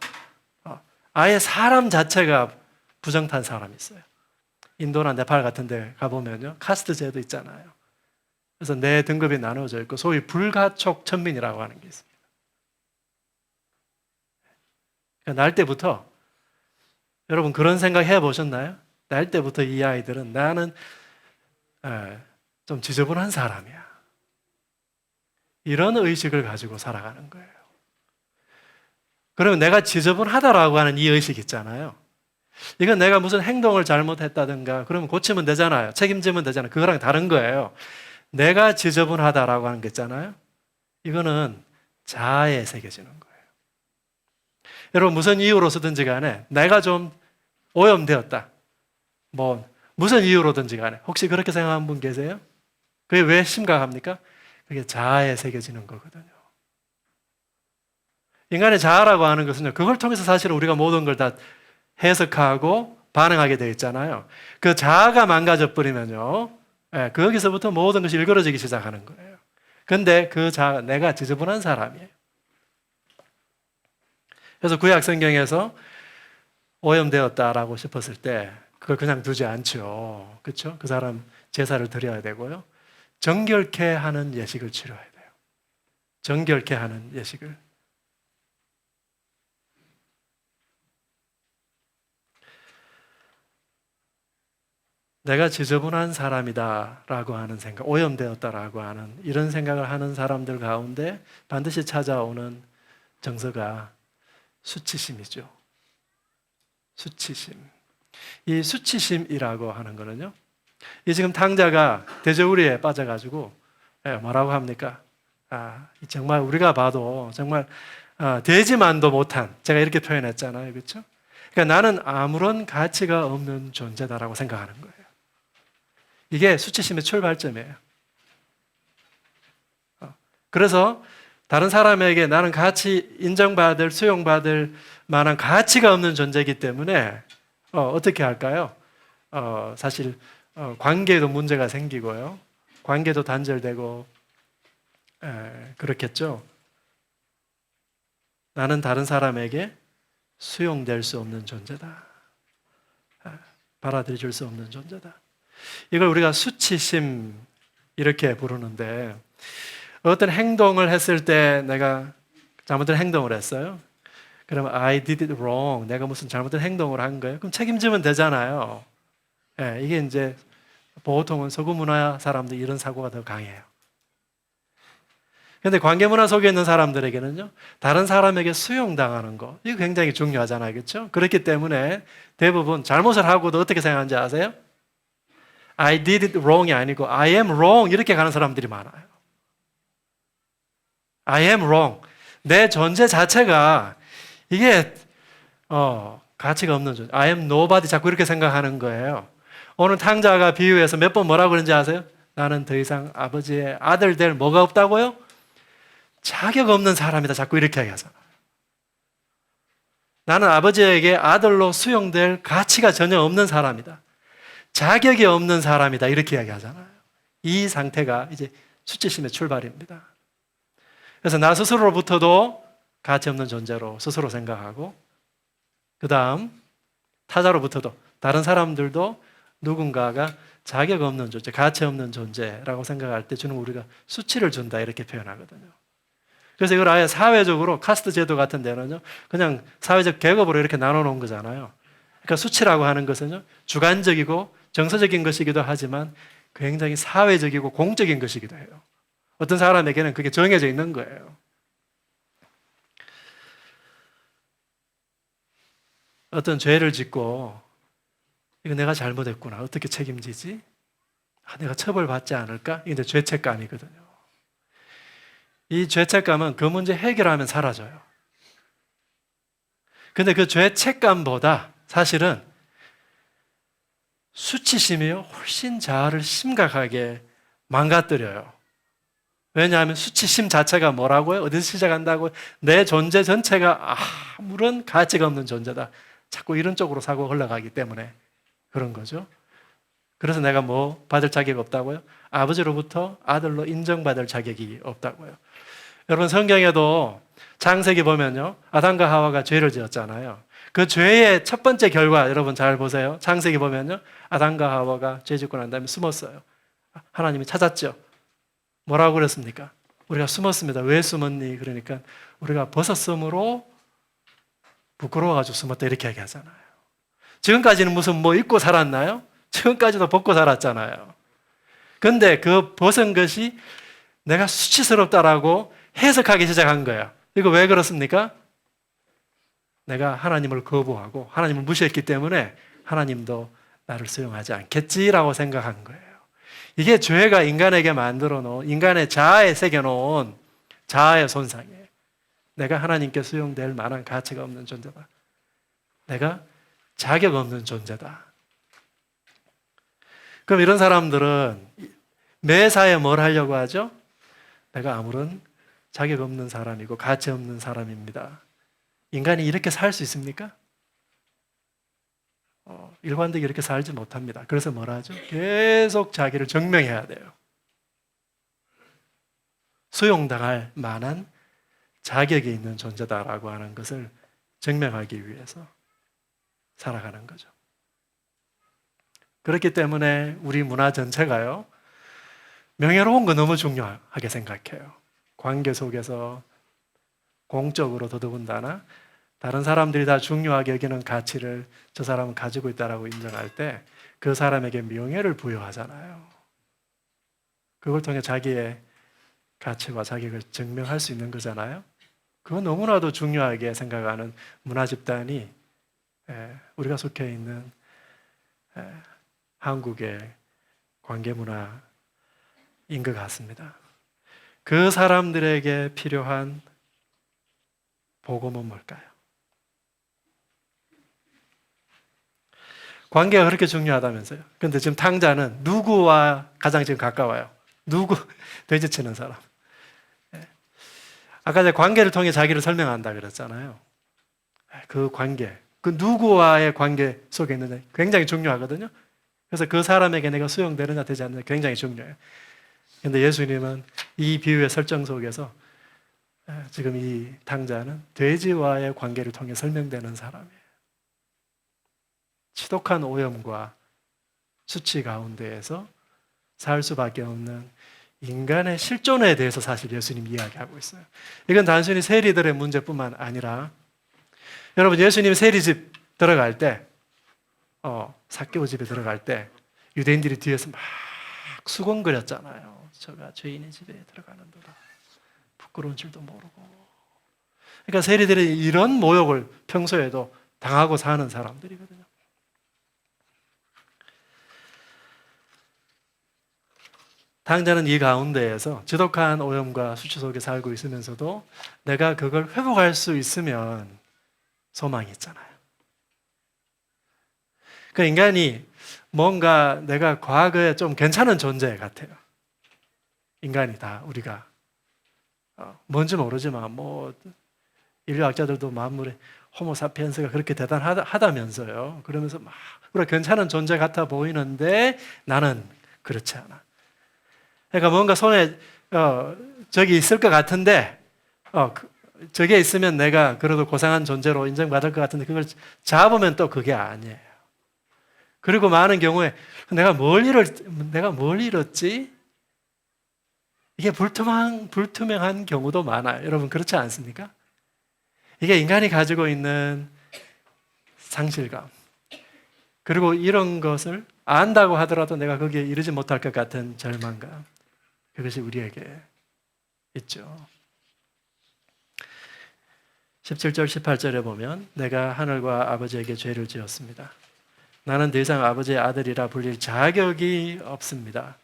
아예 사람 자체가 부정탄 사람이 있어요. 인도나 네팔 같은 데 가보면요, 카스트 제도 있잖아요. 그래서 네 등급이 나누어져 있고 소위 불가촉 천민이라고 하는 게 있습니다. 그러니까 날 때부터, 여러분 그런 생각 해보셨나요? 날 때부터 이 아이들은 나는 좀 지저분한 사람이야, 이런 의식을 가지고 살아가는 거예요. 그러면 내가 지저분하다라고 하는 이 의식 있잖아요. 이건 내가 무슨 행동을 잘못했다든가 그러면 고치면 되잖아요. 책임지면 되잖아요. 그거랑 다른 거예요. 내가 지저분하다라고 하는 게 있잖아요. 이거는 자아에 새겨지는 거예요. 여러분 무슨 이유로서든지 간에 내가 좀 오염되었다, 무슨 이유로든지 간에 혹시 그렇게 생각하는 분 계세요? 그게 왜 심각합니까? 그게 자아에 새겨지는 거거든요. 인간의 자아라고 하는 것은요, 그걸 통해서 사실 우리가 모든 걸 다 해석하고 반응하게 되어 있잖아요. 그 자아가 망가져 버리면요, 거기서부터 모든 것이 일그러지기 시작하는 거예요. 근데 그 자아가 내가 지저분한 사람이에요. 그래서 구약 성경에서 오염되었다라고 싶었을 때 그걸 그냥 두지 않죠. 그렇죠? 그 사람 제사를 드려야 되고요. 정결케 하는 예식을 치러야 돼요. 정결케 하는 예식을. 내가 지저분한 사람이다라고 하는 생각, 오염되었다라고 하는 이런 생각을 하는 사람들 가운데 반드시 찾아오는 정서가 수치심이죠. 수치심. 이 수치심이라고 하는 거는요, 이 지금 탕자가 돼지우리에 빠져가지고 뭐라고 합니까? 정말 우리가 봐도 정말 돼지만도 못한, 제가 이렇게 표현했잖아요, 그렇죠? 그러니까 나는 아무런 가치가 없는 존재다라고 생각하는 거예요. 이게 수치심의 출발점이에요. 그래서 다른 사람에게 나는 가치 인정받을, 수용받을 만한 가치가 없는 존재이기 때문에 어떻게 할까요? 사실 관계에도 문제가 생기고요. 관계도 단절되고 그렇겠죠. 나는 다른 사람에게 수용될 수 없는 존재다. 받아들여줄 수 없는 존재다. 이걸 우리가 수치심 이렇게 부르는데, 어떤 행동을 했을 때 내가 잘못된 행동을 했어요. 그러면 I did it wrong. 내가 무슨 잘못된 행동을 한 거예요. 그럼 책임지면 되잖아요. 이게 이제 보통은 서구 문화 사람들이 이런 사고가 더 강해요. 그런데 관계 문화 속에 있는 사람들에게는요, 다른 사람에게 수용당하는 거, 이거 굉장히 중요하잖아요. 그렇죠? 그렇기 때문에 대부분 잘못을 하고도 어떻게 생각하는지 아세요? I did it wrong이 아니고 I am wrong 이렇게 가는 사람들이 많아요. I am wrong. 내 존재 자체가 이게 가치가 없는 존재. I am nobody 자꾸 이렇게 생각하는 거예요. 오늘 탕자가 비유해서 몇 번 뭐라고 그러는지 아세요? 나는 더 이상 아버지의 아들 될 뭐가 없다고요? 자격 없는 사람이다. 자꾸 이렇게 얘기하잖아요. 나는 아버지에게 아들로 수용될 가치가 전혀 없는 사람이다. 자격이 없는 사람이다. 이렇게 이야기하잖아요. 이 상태가 이제 수치심의 출발입니다. 그래서 나 스스로부터도 가치 없는 존재로 스스로 생각하고, 그 다음 타자로부터도, 다른 사람들도 누군가가 자격 없는 존재, 가치 없는 존재라고 생각할 때 주는 우리가 수치를 준다 이렇게 표현하거든요. 그래서 이걸 아예 사회적으로 카스트 제도 같은 데는요, 그냥 사회적 계급으로 이렇게 나눠 놓은 거잖아요. 그러니까 수치라고 하는 것은요, 주관적이고 정서적인 것이기도 하지만 굉장히 사회적이고 공적인 것이기도 해요. 어떤 사람에게는 그게 정해져 있는 거예요. 어떤 죄를 짓고 이거 내가 잘못했구나, 어떻게 책임지지? 내가 처벌받지 않을까? 이게 죄책감이거든요. 이 죄책감은 그 문제 해결하면 사라져요. 근데 그 죄책감보다 사실은 수치심이요, 훨씬 자아를 심각하게 망가뜨려요. 왜냐하면 수치심 자체가 뭐라고요? 어디서 시작한다고요? 내 존재 전체가 아무런 가치가 없는 존재다. 자꾸 이런 쪽으로 사고가 흘러가기 때문에 그런 거죠. 그래서 내가 뭐 받을 자격이 없다고요? 아버지로부터 아들로 인정받을 자격이 없다고요. 여러분 성경에도 창세기 보면요, 아담과 하와가 죄를 지었잖아요. 그 죄의 첫 번째 결과 여러분 잘 보세요. 창세기 보면요, 아담과 하와가 죄 짓고 난 다음에 숨었어요. 하나님이 찾았죠. 뭐라고 그랬습니까? 우리가 숨었습니다. 왜 숨었니? 그러니까 우리가 벗었으므로 부끄러워가지고 숨었다 이렇게 얘기하잖아요. 지금까지는 무슨 뭐 입고 살았나요? 지금까지도 벗고 살았잖아요. 근데 그 벗은 것이 내가 수치스럽다라고 해석하기 시작한 거예요. 이거 왜 그렇습니까? 내가 하나님을 거부하고 하나님을 무시했기 때문에 하나님도 나를 수용하지 않겠지라고 생각한 거예요. 이게 죄가 인간에게 만들어 놓은, 인간의 자아에 새겨 놓은 자아의 손상이에요. 내가 하나님께 수용될 만한 가치가 없는 존재다. 내가 자격 없는 존재다. 그럼 이런 사람들은 매사에 뭘 하려고 하죠? 내가 아무런 자격 없는 사람이고 가치 없는 사람입니다. 인간이 이렇게 살 수 있습니까? 일관되게 이렇게 살지 못합니다. 그래서 뭐라 하죠? 계속 자기를 증명해야 돼요. 수용당할 만한 자격이 있는 존재다라고 하는 것을 증명하기 위해서 살아가는 거죠. 그렇기 때문에 우리 문화 전체가요, 명예로운 거 너무 중요하게 생각해요. 관계 속에서 공적으로 더더군다나 다른 사람들이 다 중요하게 여기는 가치를 저 사람은 가지고 있다라고 인정할 때 그 사람에게 명예를 부여하잖아요. 그걸 통해 자기의 가치와 자격을 증명할 수 있는 거잖아요. 그거 너무나도 중요하게 생각하는 문화 집단이 우리가 속해 있는 한국의 관계 문화인 것 같습니다. 그 사람들에게 필요한 복음은 뭘까요? 관계가 그렇게 중요하다면서요. 그런데 지금 탕자는 누구와 가장 지금 가까워요? 누구? 돼지치는 사람. 아까 제가 관계를 통해 자기를 설명한다 그랬잖아요. 그 관계, 그 누구와의 관계 속에 있는지 굉장히 중요하거든요. 그래서 그 사람에게 내가 수용되느냐 되지 않느냐 굉장히 중요해요. 그런데 예수님은 이 비유의 설정 속에서 지금 이 탕자는 돼지와의 관계를 통해 설명되는 사람이에요. 지독한 오염과 수치 가운데에서 살 수밖에 없는 인간의 실존에 대해서 사실 예수님 이야기하고 있어요. 이건 단순히 세리들의 문제뿐만 아니라 여러분 예수님 세리집 들어갈 때 삭개오 집에 들어갈 때 유대인들이 뒤에서 막 수군거렸잖아요. 저가 죄인의 집에 들어가는도다. 부끄러운 줄도 모르고. 그러니까 세리들이 이런 모욕을 평소에도 당하고 사는 사람들이거든요. 탕자는 이 가운데에서 지독한 오염과 수치 속에 살고 있으면서도 내가 그걸 회복할 수 있으면 소망이 있잖아요. 그 인간이 뭔가 내가 과거에 좀 괜찮은 존재 같아요. 인간이 다 우리가 뭔지 모르지만 뭐 인류학자들도 만물의 호모사피엔스가 그렇게 대단하다면서요. 그러면서 막 우리가 괜찮은 존재 같아 보이는데 나는 그렇지 않아. 그러니까 뭔가 손에 저기 있을 것 같은데 저게 있으면 내가 그래도 고상한 존재로 인정받을 것 같은데 그걸 잡으면 또 그게 아니에요. 그리고 많은 경우에 내가 뭘 잃었지? 이게 불투명한 경우도 많아요. 여러분 그렇지 않습니까? 이게 인간이 가지고 있는 상실감. 그리고 이런 것을 안다고 하더라도 내가 거기에 이르지 못할 것 같은 절망감. 그것이 우리에게 있죠. 17절, 18절에 보면 내가 하늘과 아버지에게 죄를 지었습니다. 나는 더 이상 아버지의 아들이라 불릴 자격이 없습니다.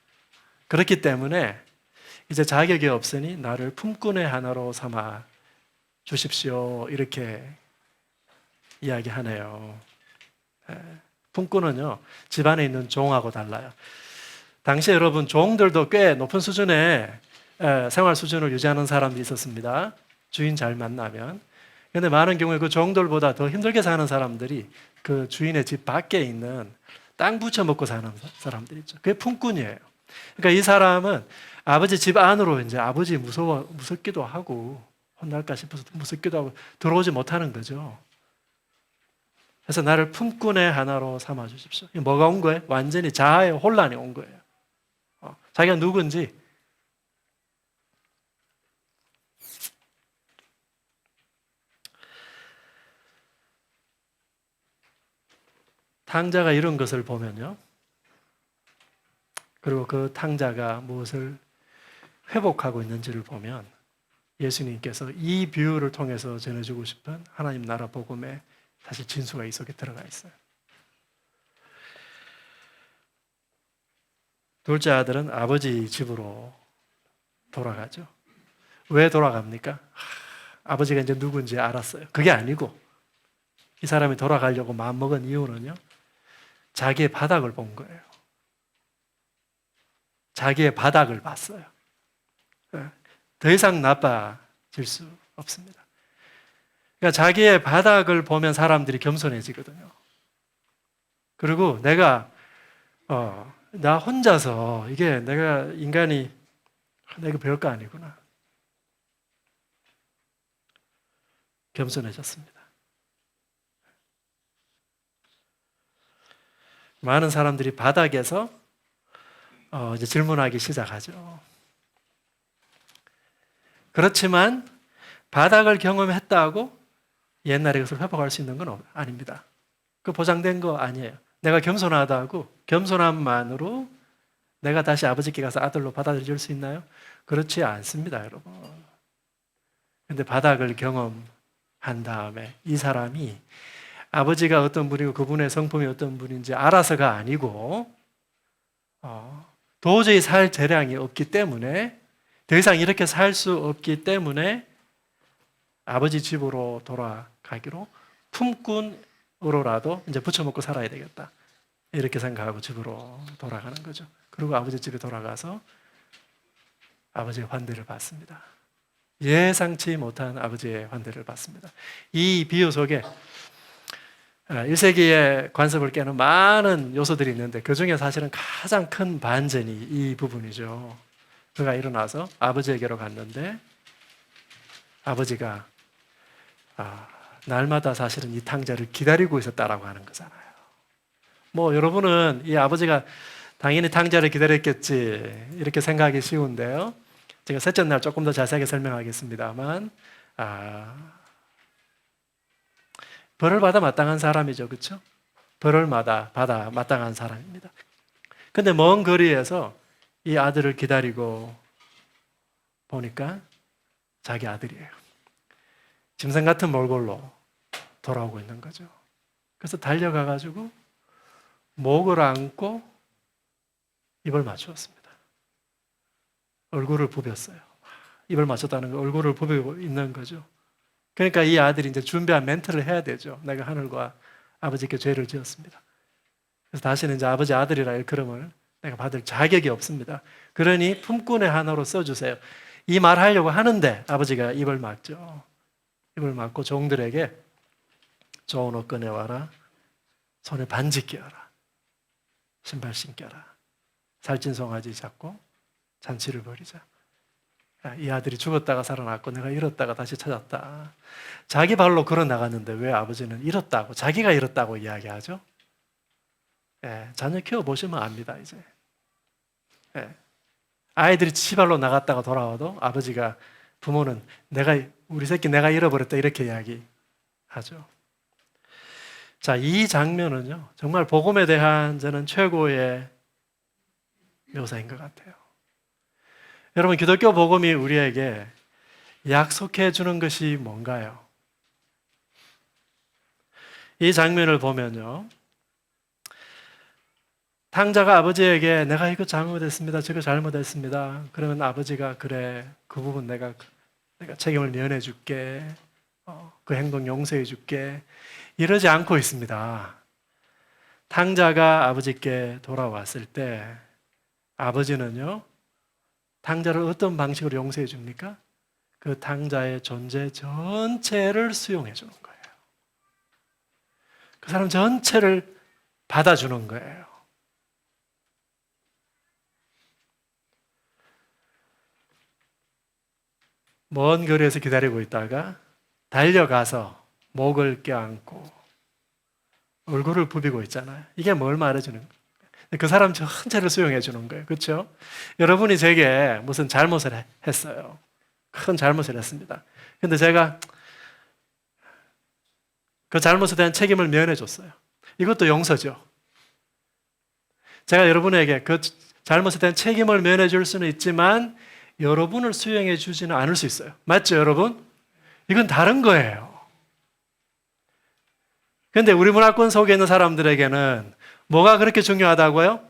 그렇기 때문에 이제 자격이 없으니 나를 품꾼의 하나로 삼아 주십시오. 이렇게 이야기하네요. 품꾼은요, 집안에 있는 종하고 달라요. 당시에 여러분 종들도 꽤 높은 수준의 생활 수준을 유지하는 사람들이 있었습니다. 주인 잘 만나면. 그런데 많은 경우에 그 종들보다 더 힘들게 사는 사람들이 그 주인의 집 밖에 있는 땅 부쳐 먹고 사는 사람들이 있죠. 그게 품꾼이에요. 그러니까 이 사람은 아버지 집 안으로 이제 아버지 무섭기도 하고 혼날까 싶어서 무섭기도 하고 들어오지 못하는 거죠. 그래서 나를 품꾼의 하나로 삼아 주십시오. 뭐가 온 거예요? 완전히 자아의 혼란이 온 거예요. 자기가 누군지 탕자가 이런 것을 보면요. 그리고 그 탕자가 무엇을 회복하고 있는지를 보면 예수님께서 이 비유를 통해서 전해주고 싶은 하나님 나라 복음의 사실 진수가 이 속에 들어가 있어요. 둘째 아들은 아버지 집으로 돌아가죠. 왜 돌아갑니까? 아버지가 이제 누군지 알았어요. 그게 아니고 이 사람이 돌아가려고 마음먹은 이유는요. 자기의 바닥을 본 거예요. 자기의 바닥을 봤어요. 더 이상 나빠질 수 없습니다. 그러니까 자기의 바닥을 보면 사람들이 겸손해지거든요. 그리고 내가 나 혼자서 이게 내가 인간이 내가 별거 아니구나. 겸손해졌습니다. 많은 사람들이 바닥에서 이제 질문하기 시작하죠. 그렇지만 바닥을 경험했다고 옛날에 그것을 회복할 수 있는 건 아닙니다. 그 보장된 거 아니에요. 내가 겸손하다고 겸손함만으로 내가 다시 아버지께 가서 아들로 받아들일 수 있나요? 그렇지 않습니다, 여러분. 근데 바닥을 경험한 다음에 이 사람이 아버지가 어떤 분이고 그분의 성품이 어떤 분인지 알아서가 아니고 도저히 살 재량이 없기 때문에 더 이상 이렇게 살 수 없기 때문에 아버지 집으로 돌아가기로 품꾼으로라도 이제 부쳐먹고 살아야 되겠다. 이렇게 생각하고 집으로 돌아가는 거죠. 그리고 아버지 집에 돌아가서 아버지의 환대를 받습니다. 예상치 못한 아버지의 환대를 받습니다. 이 비유 속에 1세기의 관습을 깨는 많은 요소들이 있는데 그 중에 사실은 가장 큰 반전이 이 부분이죠. 그가 일어나서 아버지에게로 갔는데 아버지가 날마다 사실은 이 탕자를 기다리고 있었다라고 하는 거잖아요. 뭐 여러분은 이 아버지가 당연히 탕자를 기다렸겠지 이렇게 생각하기 쉬운데요. 제가 셋째 날 조금 더 자세하게 설명하겠습니다만 벌을 받아 마땅한 사람이죠. 그렇죠? 벌을 받아 마땅한 사람입니다. 근데 먼 거리에서 이 아들을 기다리고 보니까 자기 아들이에요. 짐승 같은 몰골로 돌아오고 있는 거죠. 그래서 달려가가지고 목을 안고 입을 맞추었습니다. 얼굴을 부볐어요. 입을 맞췄다는 거 얼굴을 부비고 있는 거죠. 그러니까 이 아들이 이제 준비한 멘트를 해야 되죠. 내가 하늘과 아버지께 죄를 지었습니다. 그래서 다시는 이제 아버지 아들이라 일컬음을 내가 받을 자격이 없습니다. 그러니 품꾼의 하나로 써주세요. 이 말 하려고 하는데 아버지가 입을 막죠. 입을 막고 종들에게 좋은 옷 꺼내와라. 손에 반지 끼워라. 신발 신겨라. 살찐 송아지 잡고 잔치를 벌이자. 이 아들이 죽었다가 살아났고 내가 잃었다가 다시 찾았다. 자기 발로 걸어 나갔는데 왜 아버지는 잃었다고 자기가 잃었다고 이야기하죠? 자녀 키워보시면 압니다. 이제 아이들이 지발로 나갔다가 돌아와도 아버지가 부모는 우리 새끼 내가 잃어버렸다 이렇게 이야기하죠. 자, 이 장면은요 정말 복음에 대한 저는 최고의 묘사인 것 같아요. 여러분 기독교 복음이 우리에게 약속해 주는 것이 뭔가요? 이 장면을 보면요 탕자가 아버지에게 내가 이거 잘못했습니다. 저거 잘못했습니다. 그러면 아버지가 그래 그 부분 내가 책임을 면해 줄게. 그 행동 용서해 줄게. 이러지 않고 있습니다. 탕자가 아버지께 돌아왔을 때 아버지는요 탕자를 어떤 방식으로 용서해 줍니까? 그 탕자의 존재 전체를 수용해 주는 거예요. 그 사람 전체를 받아주는 거예요. 먼 거리에서 기다리고 있다가 달려가서 목을 껴안고 얼굴을 부비고 있잖아요. 이게 뭘 말해주는 거예요? 그 사람 전체를 수용해 주는 거예요. 그렇죠? 여러분이 제게 무슨 잘못을 했어요. 큰 잘못을 했습니다. 근데 제가 그 잘못에 대한 책임을 면해 줬어요. 이것도 용서죠. 제가 여러분에게 그 잘못에 대한 책임을 면해 줄 수는 있지만 여러분을 수용해 주지는 않을 수 있어요. 맞죠, 여러분? 이건 다른 거예요. 근데 우리 문화권 속에 있는 사람들에게는 뭐가 그렇게 중요하다고요?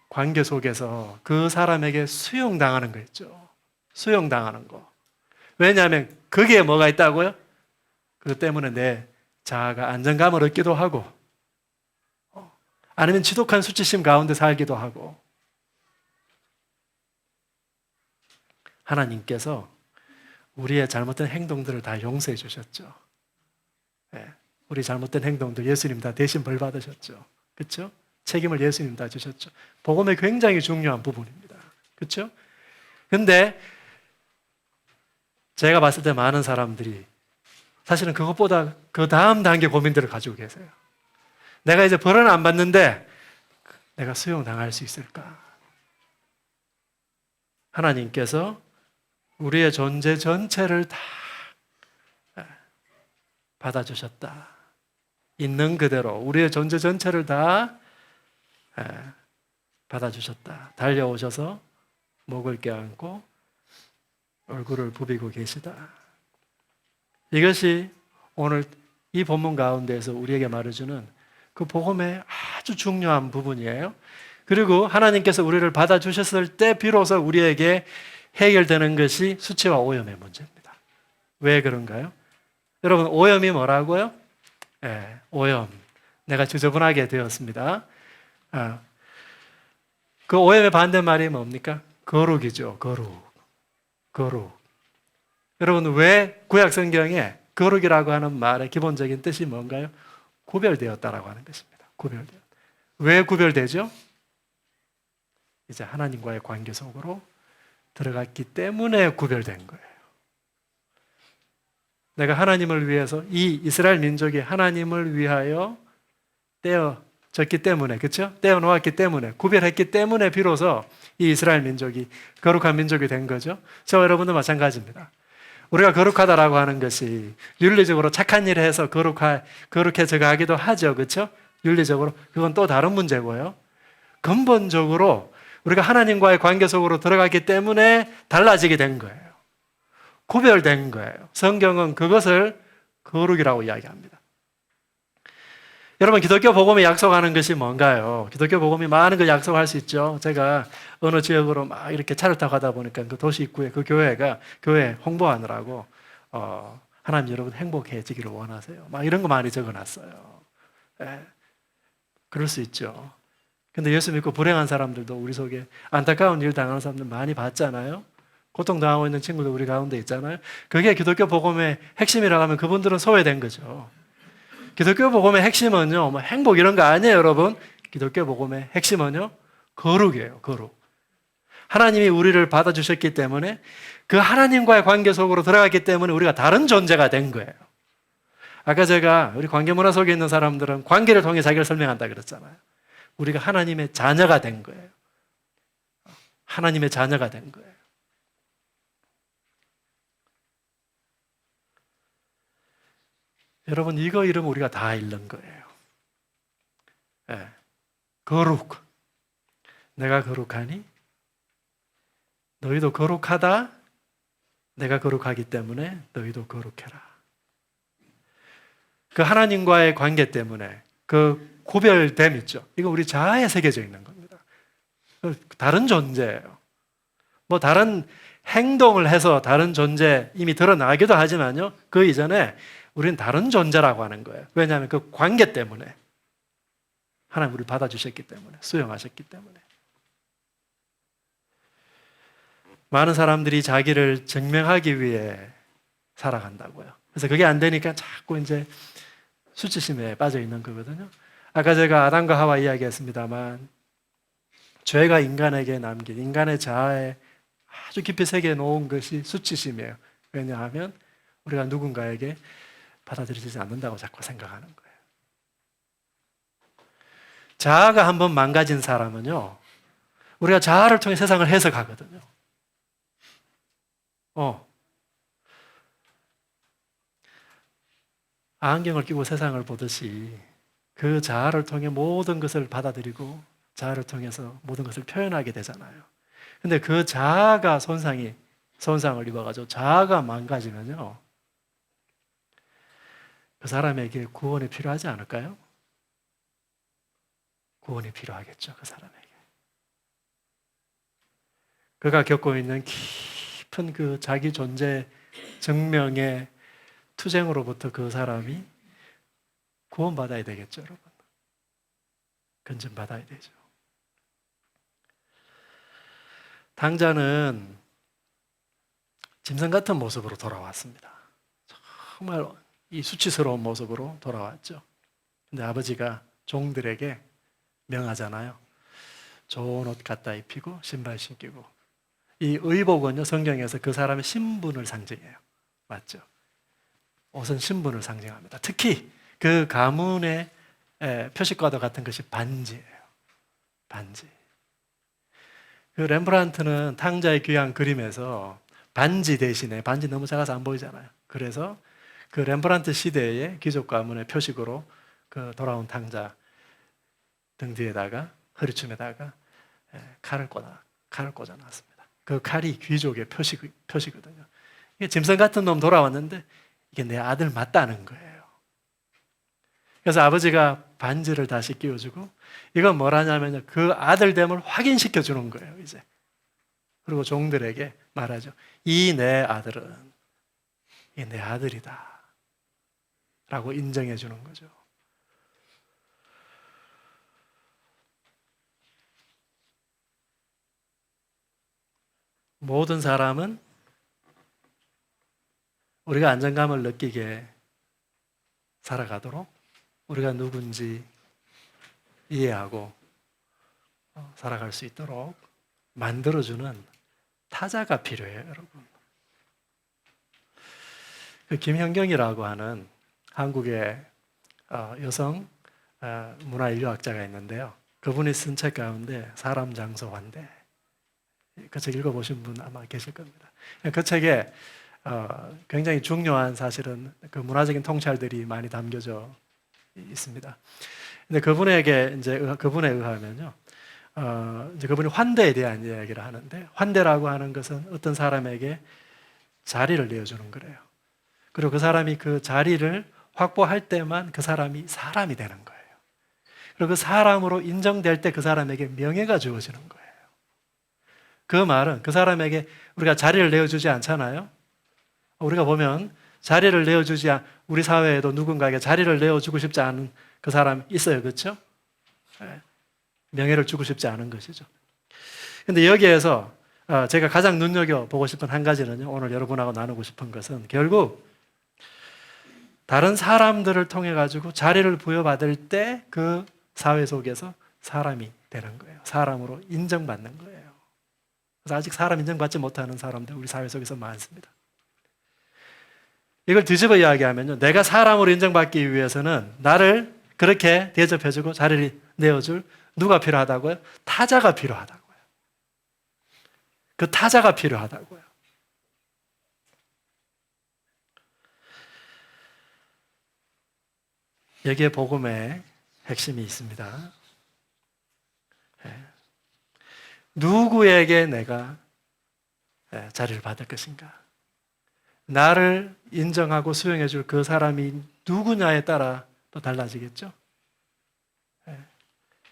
관계 속에서 그 사람에게 수용당하는 거 있죠. 수용당하는 거. 왜냐하면 거기에 뭐가 있다고요? 그것 때문에 내 자아가 안정감을 얻기도 하고 아니면 지독한 수치심 가운데 살기도 하고 하나님께서 우리의 잘못된 행동들을 다 용서해 주셨죠. 네. 우리 잘못된 행동도 예수님 다 대신 벌 받으셨죠. 그렇죠? 책임을 예수님 다 주셨죠. 복음의 굉장히 중요한 부분입니다. 그렇죠? 근데 제가 봤을 때 많은 사람들이 사실은 그것보다 그 다음 단계 고민들을 가지고 계세요. 내가 이제 벌은 안 받는데 내가 수용당할 수 있을까? 하나님께서 우리의 존재 전체를 다 받아주셨다. 있는 그대로 우리의 존재 전체를 다 받아주셨다. 달려오셔서 목을 껴안고 얼굴을 부비고 계시다. 이것이 오늘 이 본문 가운데에서 우리에게 말해주는 그 복음의 아주 중요한 부분이에요. 그리고 하나님께서 우리를 받아주셨을 때 비로소 우리에게 해결되는 것이 수치와 오염의 문제입니다. 왜 그런가요? 여러분, 오염이 뭐라고요? 오염. 내가 지저분하게 되었습니다. 그 오염의 반대말이 뭡니까? 거룩이죠. 거룩. 여러분, 왜 구약 성경에 거룩이라고 하는 말의 기본적인 뜻이 뭔가요? 구별되었다라고 하는 것입니다. 구별되었다. 왜 구별되죠? 이제 하나님과의 관계 속으로 들어갔기 때문에 구별된 거예요. 내가 하나님을 위해서 이 이스라엘 민족이 하나님을 위하여 떼어졌기 때문에, 그렇죠? 떼어놓았기 때문에, 구별했기 때문에 비로소 이 이스라엘 민족이 거룩한 민족이 된 거죠. 저와 여러분도 마찬가지입니다. 우리가 거룩하다라고 하는 것이 윤리적으로 착한 일을 해서 거룩해져 가기도 하죠. 그렇죠? 윤리적으로. 그건 또 다른 문제고요. 근본적으로 우리가 하나님과의 관계 속으로 들어갔기 때문에 달라지게 된 거예요. 구별된 거예요. 성경은 그것을 거룩이라고 이야기합니다. 여러분, 기독교 복음이 약속하는 것이 뭔가요? 기독교 복음이 많은 걸 약속할 수 있죠. 제가 어느 지역으로 막 이렇게 차를 타고 가다 보니까 그 도시 입구에 그 교회 홍보하느라고 하나님 여러분 행복해지기를 원하세요. 막 이런 거 많이 적어놨어요. 그럴 수 있죠. 근데 예수 믿고 불행한 사람들도 우리 속에 안타까운 일 당하는 사람들 많이 봤잖아요. 고통당하고 있는 친구들 우리 가운데 있잖아요. 그게 기독교 복음의 핵심이라고 하면 그분들은 소외된 거죠. 기독교 복음의 핵심은요, 뭐 행복 이런 거 아니에요, 여러분. 기독교 복음의 핵심은요, 거룩이에요, 거룩. 하나님이 우리를 받아주셨기 때문에 그 하나님과의 관계 속으로 들어갔기 때문에 우리가 다른 존재가 된 거예요. 아까 제가 우리 관계 문화 속에 있는 사람들은 관계를 통해 자기를 설명한다 그랬잖아요. 우리가 하나님의 자녀가 된 거예요. 하나님의 자녀가 된 거예요. 여러분, 이거 이러면 우리가 다 잃는 거예요. 거룩. 내가 거룩하니? 너희도 거룩하다? 내가 거룩하기 때문에 너희도 거룩해라. 그 하나님과의 관계 때문에 그 구별됨 있죠. 이거 우리 자아에 새겨져 있는 겁니다. 다른 존재예요. 뭐 다른 행동을 해서 다른 존재 이미 드러나기도 하지만요. 그 이전에 우리는 다른 존재라고 하는 거예요. 왜냐하면 그 관계 때문에 하나님 우리를 받아주셨기 때문에 수용하셨기 때문에 많은 사람들이 자기를 증명하기 위해 살아간다고요. 그래서 그게 안 되니까 자꾸 이제 수치심에 빠져 있는 거거든요. 아까 제가 아담과 하와 이야기했습니다만 죄가 인간에게 남긴 인간의 자아에 아주 깊이 새겨 놓은 것이 수치심이에요. 왜냐하면 우리가 누군가에게 받아들여지지 않는다고 자꾸 생각하는 거예요. 자아가 한번 망가진 사람은요, 우리가 자아를 통해 세상을 해석하거든요. 안경을 끼고 세상을 보듯이 그 자아를 통해 모든 것을 받아들이고 자아를 통해서 모든 것을 표현하게 되잖아요. 근데 그 자아가 손상을 입어가지고 자아가 망가지면요, 그 사람에게 구원이 필요하지 않을까요? 구원이 필요하겠죠, 그 사람에게. 그가 겪고 있는 깊은 그 자기 존재 증명의 투쟁으로부터 그 사람이 구원받아야 되겠죠, 여러분. 건진받아야 되죠. 탕자는 짐승 같은 모습으로 돌아왔습니다. 정말 이 수치스러운 모습으로 돌아왔죠. 근데 아버지가 종들에게 명하잖아요. 좋은 옷 갖다 입히고 신발 신기고. 이 의복은요, 성경에서 그 사람의 신분을 상징해요. 맞죠? 옷은 신분을 상징합니다. 특히 그 가문의 표식과도 같은 것이 반지예요. 반지. 그 렘브란트는 탕자의 귀한 그림에서 반지 대신에, 반지 너무 작아서 안 보이잖아요. 그래서 그 렘브란트 시대의 귀족 가문의 표식으로 그 돌아온 탕자 등 뒤에다가 허리춤에다가 칼을 꽂아 놨습니다. 그 칼이 귀족의 표시거든요. 이게 짐승 같은 놈 돌아왔는데 이게 내 아들 맞다는 거예요. 그래서 아버지가 반지를 다시 끼워주고, 이건 뭐라냐면요, 그 아들됨을 확인시켜 주는 거예요, 이제. 그리고 종들에게 말하죠. 이 내 아들은 이 내 아들이다 라고 인정해 주는 거죠. 모든 사람은 우리가 안정감을 느끼게 살아가도록 우리가 누군지 이해하고 살아갈 수 있도록 만들어주는 타자가 필요해요, 여러분. 그 김현경이라고 하는 한국의 여성 문화인류학자가 있는데요. 그분이 쓴 책 가운데 사람, 장소, 환대, 그 책 읽어보신 분 아마 계실 겁니다. 그 책에 굉장히 중요한 사실은 그 문화적인 통찰들이 많이 담겨져 있습니다. 근데 그분에 의하면요, 이제 그분이 환대에 대한 이야기를 하는데, 환대라고 하는 것은 어떤 사람에게 자리를 내어주는 거래요. 그리고 그 사람이 그 자리를 확보할 때만 그 사람이 사람이 되는 거예요. 그리고 그 사람으로 인정될 때 그 사람에게 명예가 주어지는 거예요. 그 말은 그 사람에게 우리가 자리를 내어주지 않잖아요. 우리가 보면 자리를 내어주지 우리 사회에도 누군가에게 자리를 내어주고 싶지 않은 그 사람 있어요, 그렇죠? 명예를 주고 싶지 않은 것이죠. 그런데 여기에서 제가 가장 눈여겨보고 싶은 한 가지는요, 오늘 여러분하고 나누고 싶은 것은 결국 다른 사람들을 통해 가지고 자리를 부여받을 때 그 사회 속에서 사람이 되는 거예요. 사람으로 인정받는 거예요. 그래서 아직 사람 인정받지 못하는 사람들 우리 사회 속에서 많습니다. 이걸 뒤집어 이야기하면요, 내가 사람으로 인정받기 위해서는 나를 그렇게 대접해주고 자리를 내어줄 누가 필요하다고요? 타자가 필요하다고요. 그 타자가 필요하다고요. 여기에 복음의 핵심이 있습니다. 누구에게 내가 자리를 받을 것인가? 나를 인정하고 수용해 줄 그 사람이 누구냐에 따라 또 달라지겠죠?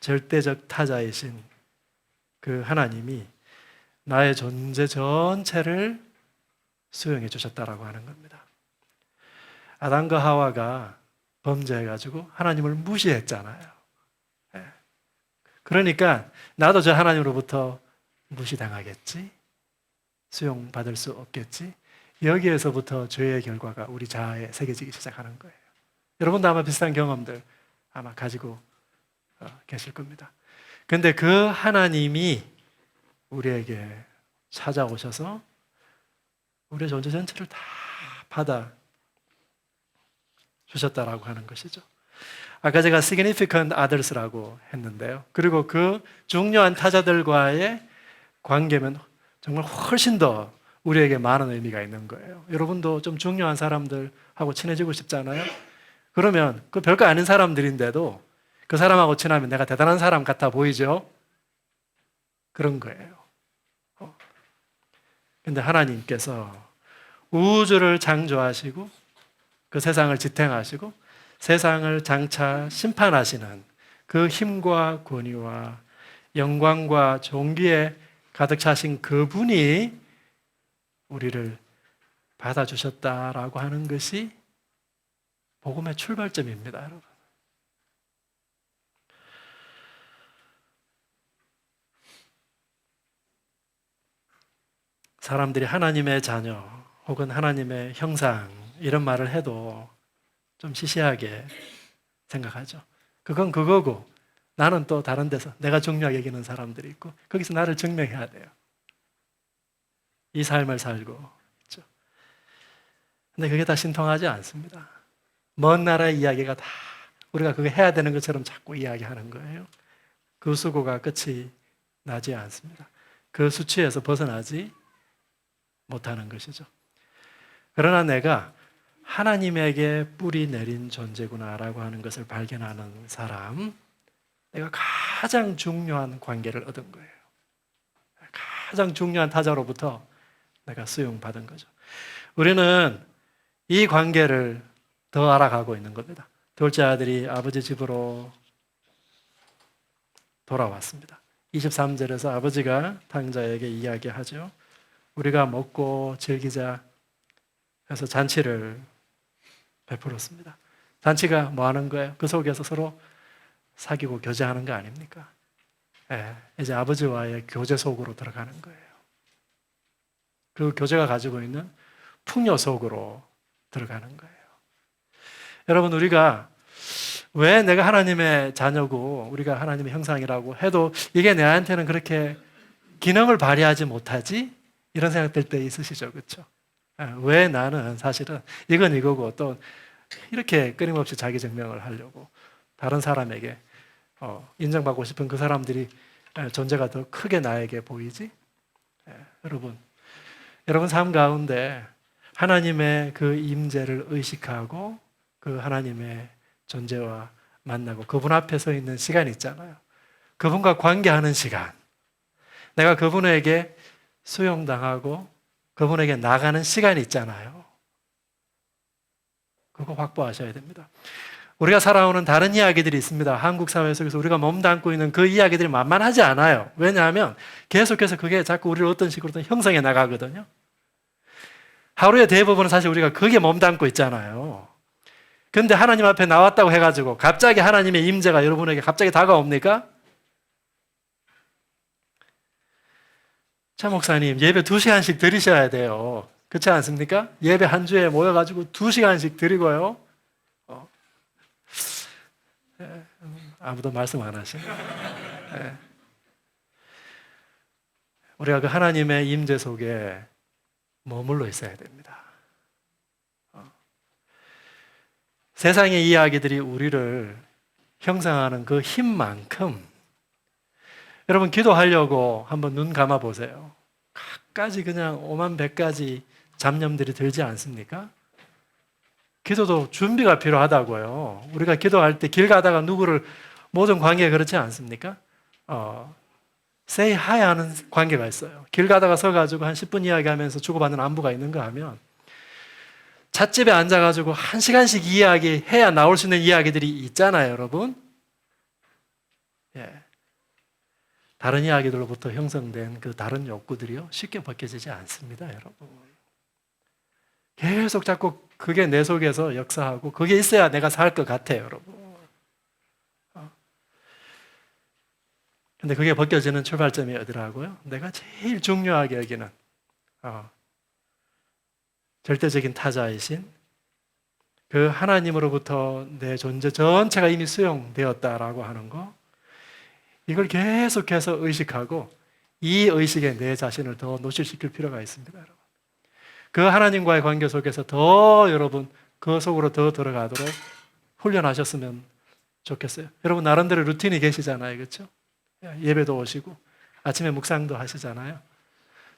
절대적 타자이신 그 하나님이 나의 존재 전체를 수용해 주셨다라고 하는 겁니다. 아담과 하와가 범죄해가지고 하나님을 무시했잖아요. 그러니까 나도 저 하나님으로부터 무시당하겠지? 수용받을 수 없겠지? 여기에서부터 죄의 결과가 우리 자아에 새겨지기 시작하는 거예요. 여러분도 아마 비슷한 경험들 아마 가지고 계실 겁니다. 그런데 그 하나님이 우리에게 찾아오셔서 우리의 존재 전체를 다 받아 주셨다라고 하는 것이죠. 아까 제가 significant others라고 했는데요. 그리고 그 중요한 타자들과의 관계면 정말 훨씬 더 우리에게 많은 의미가 있는 거예요. 여러분도 좀 중요한 사람들하고 친해지고 싶잖아요. 그러면 그 별거 아닌 사람들인데도 그 사람하고 친하면 내가 대단한 사람 같아 보이죠? 그런 거예요. 근데 하나님께서 우주를 창조하시고 그 세상을 지탱하시고 세상을 장차 심판하시는 그 힘과 권위와 영광과 존귀에 가득 차신 그분이 우리를 받아주셨다라고 하는 것이 복음의 출발점입니다, 여러분. 사람들이 하나님의 자녀 혹은 하나님의 형상 이런 말을 해도 좀 시시하게 생각하죠. 그건 그거고 나는 또 다른 데서 내가 중요하게 여기는 사람들이 있고 거기서 나를 증명해야 돼요. 이 삶을 살고 있죠. 근데 그게 다 신통하지 않습니다. 먼 나라의 이야기가 다 우리가 그거 해야 되는 것처럼 자꾸 이야기하는 거예요. 그 수고가 끝이 나지 않습니다. 그 수치에서 벗어나지 못하는 것이죠. 그러나 내가 하나님에게 뿌리 내린 존재구나라고 하는 것을 발견하는 사람, 내가 가장 중요한 관계를 얻은 거예요. 가장 중요한 타자로부터 내가 수용받은 거죠. 우리는 이 관계를 더 알아가고 있는 겁니다. 둘째 아들이 아버지 집으로 돌아왔습니다. 23절에서 아버지가 탕자에게 이야기하죠. 우리가 먹고 즐기자 해서 잔치를 베풀었습니다. 잔치가 뭐 하는 거예요? 그 속에서 서로 사귀고 교제하는 거 아닙니까? 이제 아버지와의 교제 속으로 들어가는 거예요. 그 교제가 가지고 있는 풍요 속으로 들어가는 거예요. 여러분, 우리가 왜 내가 하나님의 자녀고 우리가 하나님의 형상이라고 해도 이게 내한테는 그렇게 기능을 발휘하지 못하지? 이런 생각 들 때 있으시죠? 그렇죠? 왜 나는 사실은 이건 이거고 또 이렇게 끊임없이 자기 증명을 하려고 다른 사람에게 인정받고 싶은 그 사람들이 존재가 더 크게 나에게 보이지? 여러분 삶 가운데 하나님의 그 임재를 의식하고 그 하나님의 존재와 만나고 그분 앞에 서 있는 시간이 있잖아요. 그분과 관계하는 시간. 내가 그분에게 수용당하고 그분에게 나가는 시간이 있잖아요. 그거 확보하셔야 됩니다. 우리가 살아오는 다른 이야기들이 있습니다. 한국 사회 속에서 우리가 몸담고 있는 그 이야기들이 만만하지 않아요. 왜냐하면 계속해서 그게 자꾸 우리를 어떤 식으로든 형성해 나가거든요. 하루의 대부분은 사실 우리가 그게 몸담고 있잖아요. 근데 하나님 앞에 나왔다고 해가지고 갑자기 하나님의 임재가 여러분에게 갑자기 다가옵니까? 차 목사님, 예배 2시간씩 드리셔야 돼요. 그렇지 않습니까? 예배 한 주에 모여가지고 2시간씩 드리고요. 아무도 말씀 안 하시네. 우리가 그 하나님의 임재 속에 머물러 있어야 됩니다. 세상의 이야기들이 우리를 형성하는 그 힘만큼 여러분 기도하려고 한번 눈 감아 보세요. 갖가지 그냥 오만 백가지 잡념들이 들지 않습니까? 기도도 준비가 필요하다고요. 우리가 기도할 때 길 가다가 누구를 모든 관계가 그렇지 않습니까? say hi 하는 관계가 있어요. 길 가다가 서가지고 한 10분 이야기하면서 주고받는 안부가 있는가 하면 찻집에 앉아가지고 1시간씩 이야기해야 나올 수 있는 이야기들이 있잖아요, 여러분. 다른 이야기들로부터 형성된 그 다른 욕구들이요 쉽게 벗겨지지 않습니다, 여러분. 계속 자꾸 그게 내 속에서 역사하고 그게 있어야 내가 살 것 같아요, 여러분. 근데 그게 벗겨지는 출발점이 어디라고요? 내가 제일 중요하게 여기는 절대적인 타자이신 그 하나님으로부터 내 존재 전체가 이미 수용되었다라고 하는 거, 이걸 계속해서 의식하고 이 의식에 내 자신을 더 노출시킬 필요가 있습니다, 여러분. 그 하나님과의 관계 속에서 더 여러분 그 속으로 더 들어가도록 훈련하셨으면 좋겠어요. 여러분 나름대로 루틴이 계시잖아요, 그렇죠? 예배도 오시고 아침에 묵상도 하시잖아요.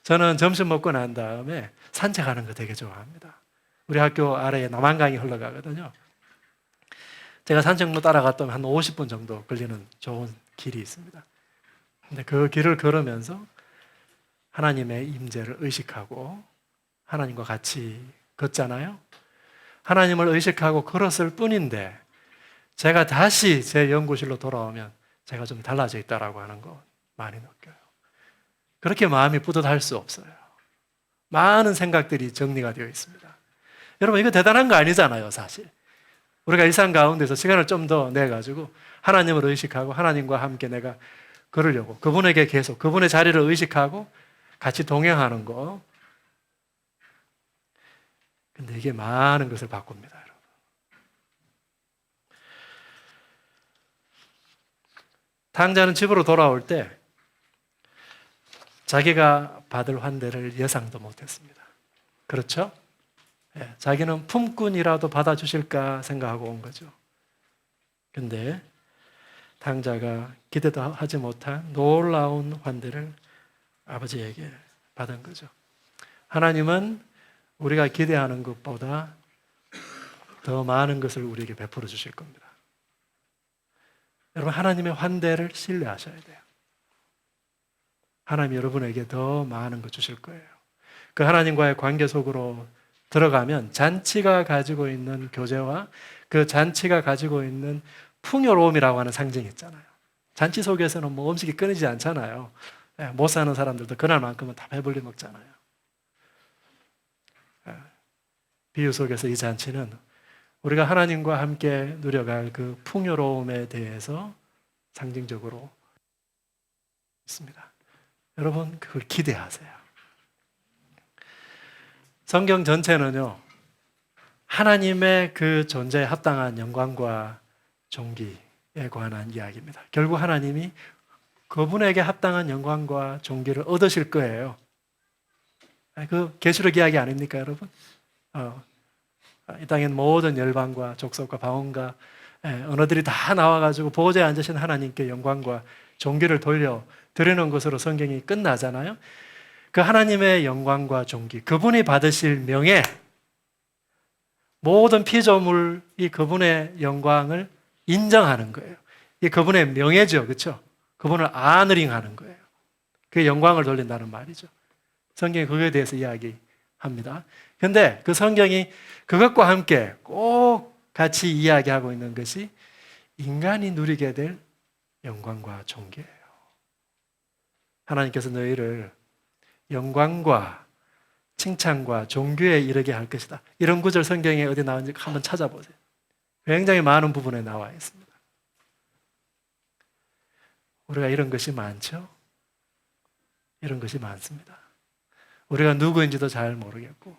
저는 점심 먹고 난 다음에 산책하는 거 되게 좋아합니다. 우리 학교 아래에 남한강이 흘러가거든요. 제가 산책로 따라갔다 한 50분 정도 걸리는 좋은 길이 있습니다. 근데 그 길을 걸으면서 하나님의 임재를 의식하고 하나님과 같이 걷잖아요. 하나님을 의식하고 걸었을 뿐인데 제가 다시 제 연구실로 돌아오면 제가 좀 달라져 있다라고 하는 거 많이 느껴요. 그렇게 마음이 뿌듯할 수 없어요. 많은 생각들이 정리가 되어 있습니다. 여러분 이거 대단한 거 아니잖아요, 사실. 우리가 일상 가운데서 시간을 좀 더 내가지고 하나님을 의식하고 하나님과 함께 내가 걸으려고 그분에게 계속 그분의 자리를 의식하고 같이 동행하는 거. 근데 이게 많은 것을 바꿉니다, 여러분. 탕자는 집으로 돌아올 때 자기가 받을 환대를 예상도 못했습니다. 그렇죠? 예, 자기는 품꾼이라도 받아주실까 생각하고 온 거죠. 근데 탕자가 기대도 하지 못한 놀라운 환대를 아버지에게 받은 거죠. 하나님은 우리가 기대하는 것보다 더 많은 것을 우리에게 베풀어 주실 겁니다. 여러분 하나님의 환대를 신뢰하셔야 돼요. 하나님 여러분에게 더 많은 것 주실 거예요. 그 하나님과의 관계 속으로 들어가면 잔치가 가지고 있는 교제와 그 잔치가 가지고 있는 풍요로움이라고 하는 상징이 있잖아요. 잔치 속에서는 뭐 음식이 끊이지 않잖아요. 못 사는 사람들도 그날만큼은 다 배불리 먹잖아요. 비유 속에서 이 잔치는 우리가 하나님과 함께 누려갈 그 풍요로움에 대해서 상징적으로 있습니다. 여러분 그걸 기대하세요. 성경 전체는요, 하나님의 그 존재에 합당한 영광과 존귀에 관한 이야기입니다. 결국 하나님이 그분에게 합당한 영광과 존귀를 얻으실 거예요. 그 계시록 이야기 아닙니까, 여러분? 이 땅엔 모든 열방과 족속과 방언과 언어들이 다 나와가지고 보호자에 앉으신 하나님께 영광과 존귀를 돌려 드리는 것으로 성경이 끝나잖아요. 그 하나님의 영광과 존귀, 그분이 받으실 명예, 모든 피조물이 그분의 영광을 인정하는 거예요. 이게 그분의 명예죠, 그렇죠? 그분을 아너링하는 거예요. 그 영광을 돌린다는 말이죠. 성경이 그거에 대해서 이야기합니다. 그런데 그 성경이 그것과 함께 꼭 같이 이야기하고 있는 것이 인간이 누리게 될 영광과 존귀예요. 하나님께서 너희를 영광과 칭찬과 존귀에 이르게 할 것이다. 이런 구절 성경에 어디 나오는지 한번 찾아보세요. 굉장히 많은 부분에 나와 있습니다. 우리가 이런 것이 많죠? 이런 것이 많습니다. 우리가 누구인지도 잘 모르겠고,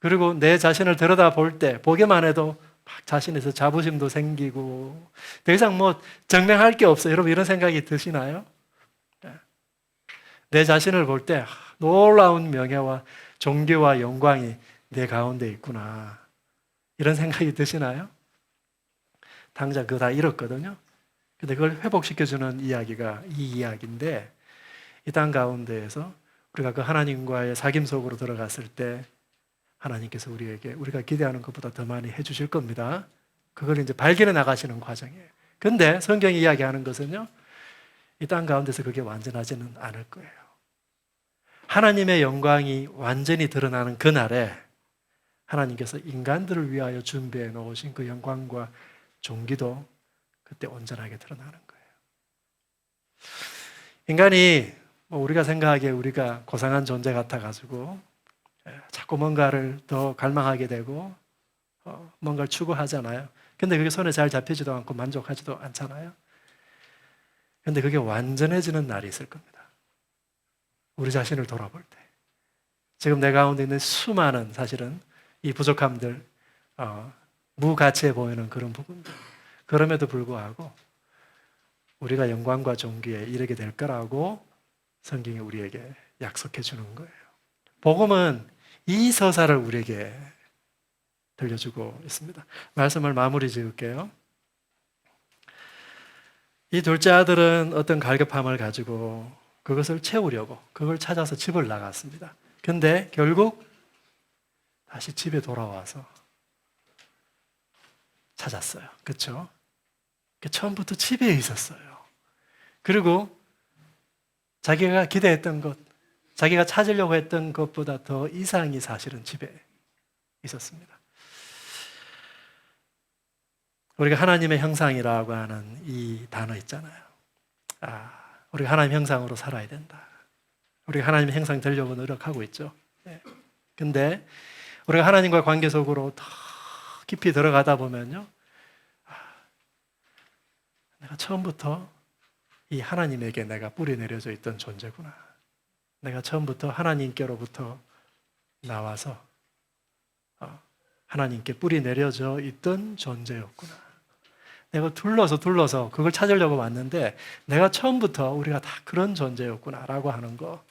그리고 내 자신을 들여다볼 때 보기만 해도 막 자신에서 자부심도 생기고 더 이상 뭐 증명할 게 없어요. 여러분 이런 생각이 드시나요? 내 자신을 볼 때 놀라운 명예와 존귀와 영광이 내 가운데 있구나, 이런 생각이 드시나요? 당장 그거 다 잃었거든요. 근데 그걸 회복시켜주는 이야기가 이 이야기인데, 이 땅 가운데에서 우리가 그 하나님과의 사귐 속으로 들어갔을 때 하나님께서 우리에게 우리가 기대하는 것보다 더 많이 해주실 겁니다. 그걸 이제 발견해 나가시는 과정이에요. 근데 성경이 이야기하는 것은요, 이 땅 가운데서 그게 완전하지는 않을 거예요. 하나님의 영광이 완전히 드러나는 그날에 하나님께서 인간들을 위하여 준비해 놓으신 그 영광과 존귀도 그때 온전하게 드러나는 거예요. 인간이 우리가 생각하기에 우리가 고상한 존재 같아가지고 자꾸 뭔가를 더 갈망하게 되고 뭔가를 추구하잖아요. 근데 그게 손에 잘 잡히지도 않고 만족하지도 않잖아요. 근데 그게 완전해지는 날이 있을 겁니다. 우리 자신을 돌아볼 때. 지금 내 가운데 있는 수많은 사실은 이 부족함들, 무가치해 보이는 그런 부분들. 그럼에도 불구하고 우리가 영광과 존귀에 이르게 될 거라고 성경이 우리에게 약속해 주는 거예요. 복음은 이 서사를 우리에게 들려주고 있습니다. 말씀을 마무리 지을게요. 이 둘째 아들은 어떤 갈급함을 가지고 그것을 채우려고 그걸 찾아서 집을 나갔습니다. 근데 결국 다시 집에 돌아와서 찾았어요. 그렇죠? 처음부터 집에 있었어요. 그리고 자기가 기대했던 것, 자기가 찾으려고 했던 것보다 더 이상이 사실은 집에 있었습니다. 우리가 하나님의 형상이라고 하는 이 단어 있잖아요. 우리가 하나님 형상으로 살아야 된다. 우리가 하나님의 형상 되려고 노력하고 있죠. 근데 우리가 하나님과 관계 속으로 더 깊이 들어가다 보면요, 내가 처음부터 이 하나님에게 내가 뿌리 내려져 있던 존재구나. 내가 처음부터 하나님께로부터 나와서 하나님께 뿌리 내려져 있던 존재였구나. 내가 둘러서 그걸 찾으려고 왔는데 내가 처음부터 우리가 다 그런 존재였구나 라고 하는 거,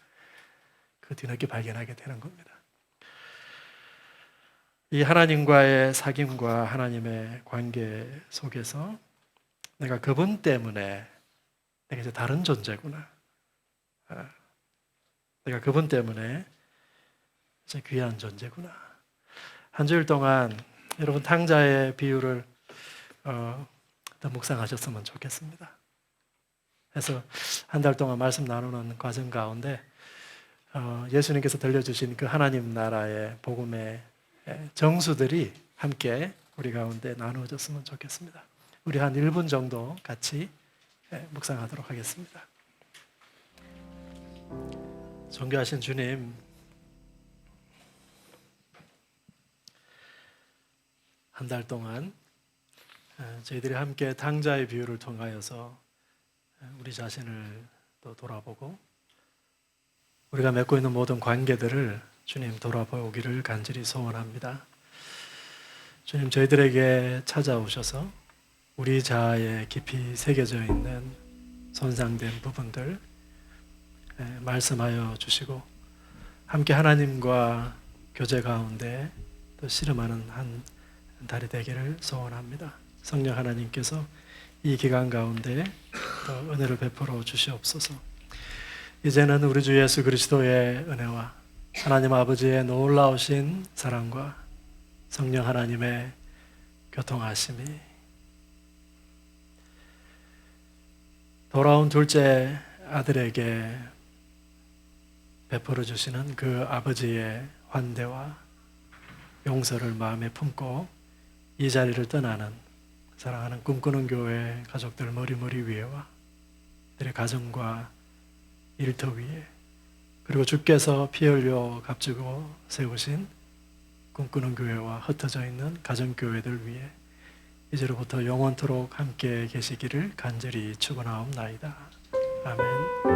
그 뒤늦게 발견하게 되는 겁니다. 이 하나님과의 사귐과 하나님의 관계 속에서 내가 그분 때문에 내가 이제 다른 존재구나. 내가 그분 때문에 이제 귀한 존재구나. 한 주일 동안 여러분 탕자의 비유를 더 묵상하셨으면 좋겠습니다. 그래서 한 달 동안 말씀 나누는 과정 가운데 예수님께서 들려주신 그 하나님 나라의 복음의 정수들이 함께 우리 가운데 나누어졌으면 좋겠습니다. 우리 한 1분 정도 같이 묵상하도록 하겠습니다. 존귀하신 주님, 한 달 동안 저희들이 함께 탕자의 비유를 통하여서 우리 자신을 또 돌아보고 우리가 맺고 있는 모든 관계들을 주님 돌아보기를 간절히 소원합니다. 주님, 저희들에게 찾아오셔서 우리 자아에 깊이 새겨져 있는 손상된 부분들 말씀하여 주시고 함께 하나님과 교제 가운데 또 씨름하는 한 달이 되기를 소원합니다. 성령 하나님께서 이 기간 가운데 또 은혜를 베풀어 주시옵소서. 이제는 우리 주 예수 그리스도의 은혜와 하나님 아버지의 놀라우신 사랑과 성령 하나님의 교통하심이 돌아온 둘째 아들에게 베풀어 주시는 그 아버지의 환대와 용서를 마음에 품고 이 자리를 떠나는 사랑하는 꿈꾸는 교회 가족들 머리 위에와 그들의 가정과 일터 위에, 그리고 주께서 피 흘려 값주고 세우신 꿈꾸는 교회와 흩어져 있는 가정교회들 위에 이제로부터 영원토록 함께 계시기를 간절히 축원하옵나이다. 아멘.